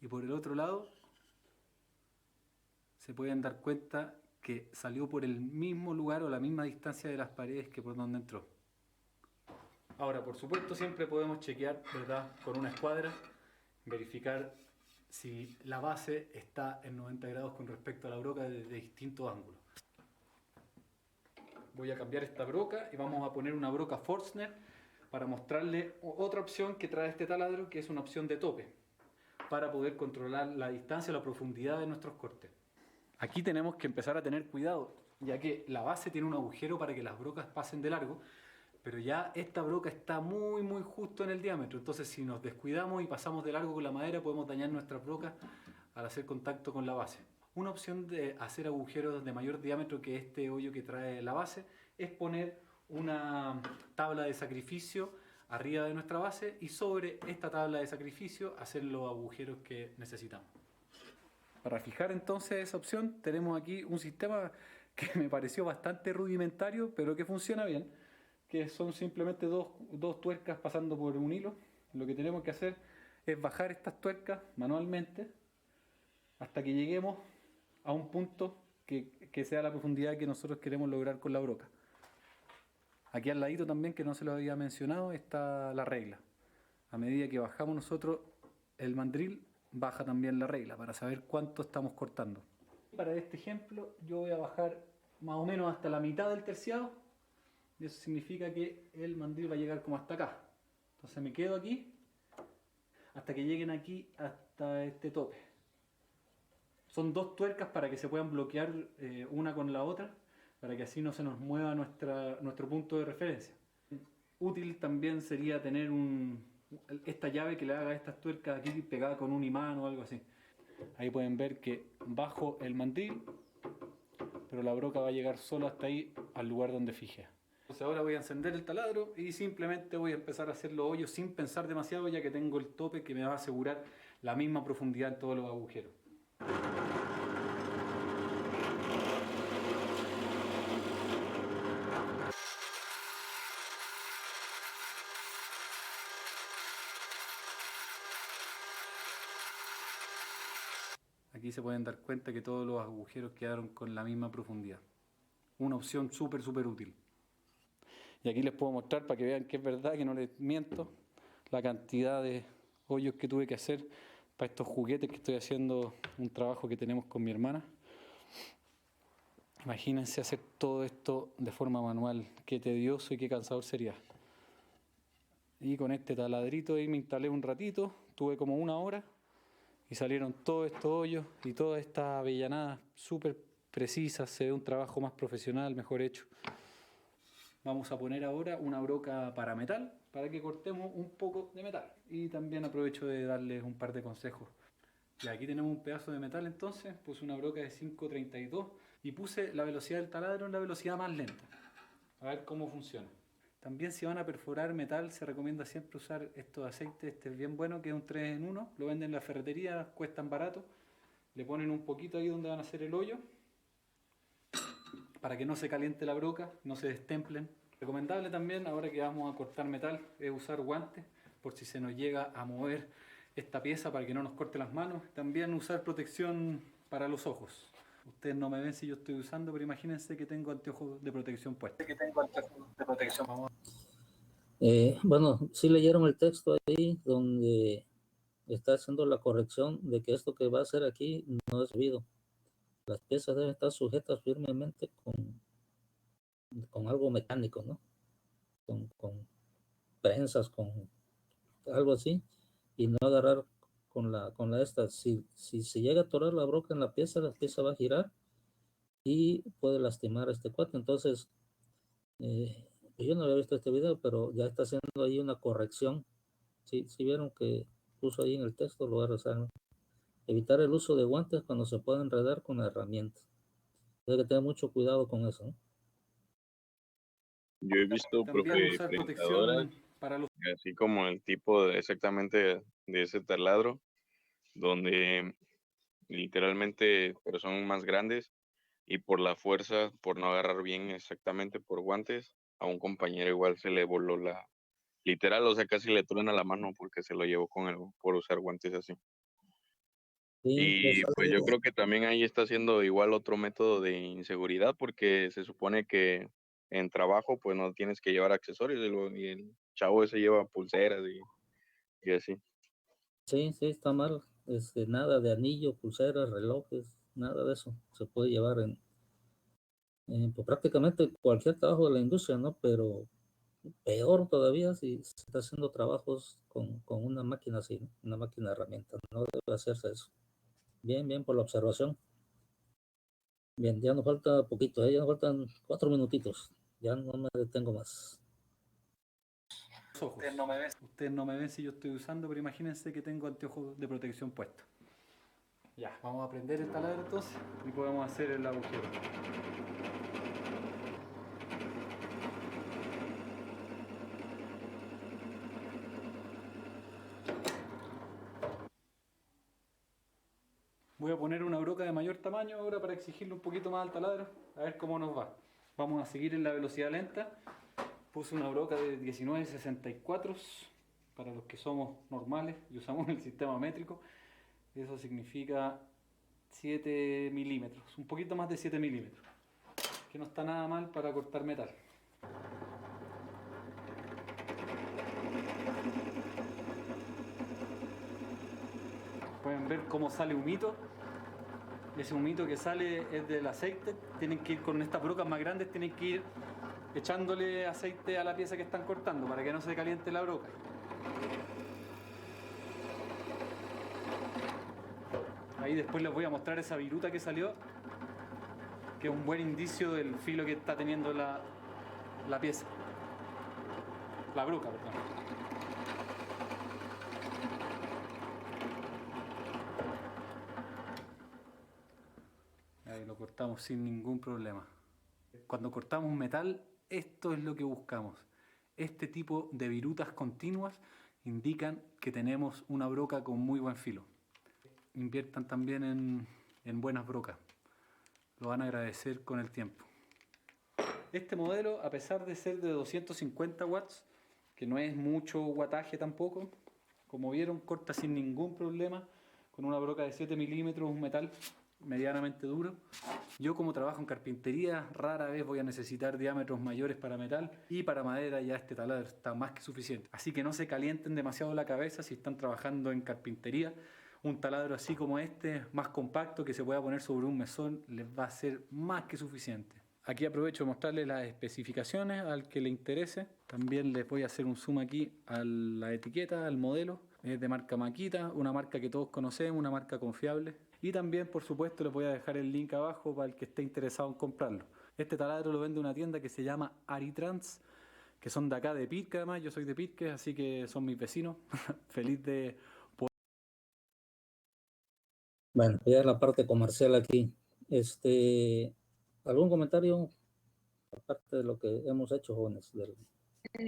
Speaker 8: y por el otro lado se pueden dar cuenta que salió por el mismo lugar o la misma distancia de las paredes que por donde entró. Ahora, por supuesto, siempre podemos chequear, ¿verdad?, con una escuadra, verificar si la base está en 90 grados con respecto a la broca de distintos ángulos. Voy a cambiar esta broca y vamos a poner una broca Forstner para mostrarle otra opción que trae este taladro, que es una opción de tope, para poder controlar la distancia o la profundidad de nuestros cortes. Aquí tenemos que empezar a tener cuidado, ya que la base tiene un agujero para que las brocas pasen de largo, pero ya esta broca está muy justo en el diámetro, entonces si nos descuidamos y pasamos de largo con la madera podemos dañar nuestras brocas al hacer contacto con la base. Una opción de hacer agujeros de mayor diámetro que este hoyo que trae la base es poner una tabla de sacrificio arriba de nuestra base y sobre esta tabla de sacrificio hacer los agujeros que necesitamos. Para fijar entonces esa opción tenemos aquí un sistema que me pareció bastante rudimentario, pero que funciona bien, que son simplemente dos tuercas pasando por un hilo. Lo que tenemos que hacer es bajar estas tuercas manualmente hasta que lleguemos a un punto que sea la profundidad que nosotros queremos lograr con la broca. Aquí al ladito también, que no se lo había mencionado, está la regla. A medida que bajamos nosotros el mandril, baja también la regla para saber cuánto estamos cortando. Para este ejemplo yo voy a bajar más o menos hasta la mitad del terciado, y eso significa que el mandril va a llegar como hasta acá. Entonces me quedo aquí hasta que lleguen aquí hasta este tope. Son dos tuercas para que se puedan bloquear una con la otra, para que así no se nos mueva nuestro punto de referencia. Útil también sería tener esta llave que le haga estas tuercas aquí pegada con un imán o algo así. Ahí pueden ver que bajo el mandril, pero la broca va a llegar solo hasta ahí, al lugar donde fijé. Entonces ahora voy a encender el taladro y simplemente voy a empezar a hacer los hoyos sin pensar demasiado, ya que tengo el tope que me va a asegurar la misma profundidad en todos los agujeros. Aquí se pueden dar cuenta que todos los agujeros quedaron con la misma profundidad. Una opción súper útil. Y aquí les puedo mostrar para que vean que es verdad, que no les miento, la cantidad de hoyos que tuve que hacer para estos juguetes que estoy haciendo, un trabajo que tenemos con mi hermana. Imagínense hacer todo esto de forma manual, qué tedioso y qué cansador sería. Y con este taladrito ahí me instalé un ratito, tuve como 1 hora y salieron todos estos hoyos y toda esta avellanada súper precisa, se ve un trabajo más profesional, mejor hecho. Vamos a poner ahora una broca para metal, para que cortemos un poco de metal. Y también aprovecho de darles un par de consejos. Y aquí tenemos un pedazo de metal entonces, puse una broca de 5.32 y puse la velocidad del taladro en la velocidad más lenta. A ver cómo funciona. También si van a perforar metal se recomienda siempre usar estos aceites, este es bien bueno, que es un 3 en 1, lo venden en la ferretería, cuestan barato. Le ponen un poquito ahí donde van a hacer el hoyo, para que no se caliente la broca, no se destemplen. Recomendable también, ahora que vamos a cortar metal, es usar guantes, por si se nos llega a mover esta pieza para que no nos corte las manos. También usar protección para los ojos. Ustedes no me ven si yo estoy usando, pero imagínense que tengo anteojos de protección puestos.
Speaker 1: Bueno, sí leyeron el texto ahí donde está haciendo la corrección de que esto que va a hacer aquí no es debido. Las piezas deben estar sujetas firmemente con algo mecánico, ¿no? Con prensas, con algo así, y no agarrar con la esta. Si se llega a atorar la broca en la pieza va a girar y puede lastimar a este cuate. Entonces, yo no había visto este video, pero ya está haciendo ahí una corrección. Si vieron que puso ahí en el texto, lo voy a rezar, ¿no? Evitar el uso de guantes cuando se puede enredar con la herramienta. Hay que tener mucho cuidado con eso, ¿no?
Speaker 10: Yo he visto,
Speaker 8: También
Speaker 10: profe,
Speaker 8: usar
Speaker 10: prensadoras,
Speaker 8: protección para los...
Speaker 10: así como el tipo exactamente de ese taladro, donde literalmente, pero son más grandes y por la fuerza, por no agarrar bien exactamente por guantes, a un compañero igual se le voló literal, o sea, casi le truena la mano porque se lo llevó por usar guantes así.
Speaker 1: Sí,
Speaker 10: Y pues yo creo que también ahí está haciendo igual otro método de inseguridad porque se supone que en trabajo pues no tienes que llevar accesorios y el chavo ese lleva pulseras y así.
Speaker 1: sí, está mal. Nada de anillo, pulseras, relojes, nada de eso se puede llevar en pues prácticamente cualquier trabajo de la industria, ¿no? Pero peor todavía si se está haciendo trabajos con una máquina así, ¿no? Una máquina de herramientas. No debe hacerse eso. Bien por la observación. Bien, ya nos falta poquito, ya nos faltan 4 minutitos. Ya no me detengo más.
Speaker 8: ojos. Ustedes no me ven si yo estoy usando, pero imagínense que tengo anteojos de protección puestos. Ya, vamos a prender el taladro entonces y podemos hacer el agujero. Voy a poner una broca de mayor tamaño ahora para exigirle un poquito más al taladro, a ver cómo nos va. Vamos a seguir en la velocidad lenta. Puse una broca de 1964 para los que somos normales y usamos el sistema métrico. Eso significa 7 milímetros, un poquito más de 7 milímetros, que no está nada mal para cortar metal. Pueden ver cómo sale humito. Ese humito que sale es del aceite. Tienen que ir con estas brocas más grandes, tienen que ir echándole aceite a la pieza que están cortando para que no se caliente la broca. Ahí después les voy a mostrar esa viruta que salió, que es un buen indicio del filo que está teniendo la pieza. La broca, perdón. Ahí lo cortamos sin ningún problema. Cuando cortamos metal, esto es lo que buscamos. Este tipo de virutas continuas indican que tenemos una broca con muy buen filo. Inviertan también en buenas brocas. Lo van a agradecer con el tiempo. Este modelo, a pesar de ser de 250 watts, que no es mucho wattaje tampoco, como vieron, corta sin ningún problema con una broca de 7 milímetros, un metal medianamente duro. Yo, como trabajo en carpintería, rara vez voy a necesitar diámetros mayores para metal, y para madera ya este taladro está más que suficiente. Así que no se calienten demasiado la cabeza si están trabajando en carpintería. Un taladro así como este, más compacto, que se pueda poner sobre un mesón, les va a ser más que suficiente. Aquí aprovecho de mostrarles las especificaciones al que le interese. También les voy a hacer un zoom aquí a la etiqueta, al modelo. Es de marca Makita, una marca que todos conocemos, una marca confiable. Y también, por supuesto, les voy a dejar el link abajo para el que esté interesado en comprarlo. Este taladro lo vende una tienda que se llama Aritrans, que son de acá de Pirque. Además, yo soy de Pirque, así que son mis vecinos. Feliz de poder.
Speaker 1: Bueno, ya la parte comercial aquí. ¿Algún comentario aparte de lo que hemos hecho, jóvenes? Del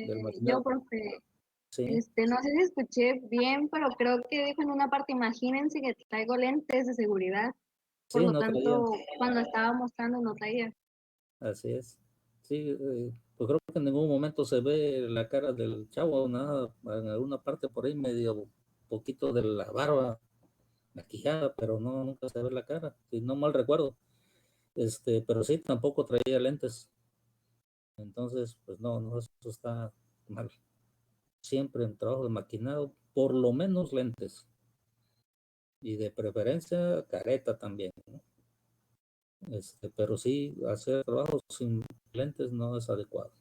Speaker 2: Yo,
Speaker 1: maquinado.
Speaker 2: profe,
Speaker 1: Sí,
Speaker 2: no sé si escuché bien, pero creo que dijo en una parte, imagínense que traigo lentes de seguridad. Por
Speaker 1: sí,
Speaker 2: lo
Speaker 1: no traía.
Speaker 2: tanto, cuando estaba mostrando no traía.
Speaker 1: Así es. Sí, pues creo que en ningún momento se ve la cara del chavo, nada, en alguna parte por ahí medio poquito de la barba, la quijada, pero no, nunca se ve la cara, si no mal recuerdo. Pero sí, tampoco traía lentes. Entonces, pues no, eso está mal. Siempre en trabajo de maquinado, por lo menos lentes. Y de preferencia, careta también, ¿no? Pero sí, hacer trabajo sin lentes no es adecuado.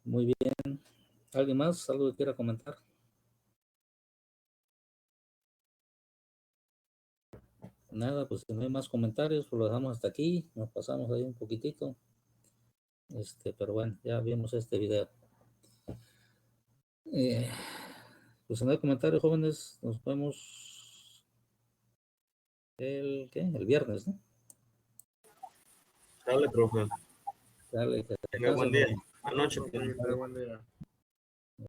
Speaker 1: Muy bien. ¿Alguien más? ¿Algo que quiera comentar? Nada, pues si no hay más comentarios, pues lo dejamos hasta aquí. Nos pasamos ahí un poquitito. Pero bueno, ya vimos este video. Pues si no hay comentarios, jóvenes, nos vemos el viernes, ¿no?
Speaker 4: Dale, profe.
Speaker 1: Dale, que
Speaker 4: Tenga buen
Speaker 1: pasen,
Speaker 4: día. Buenas noches.
Speaker 6: Buen día.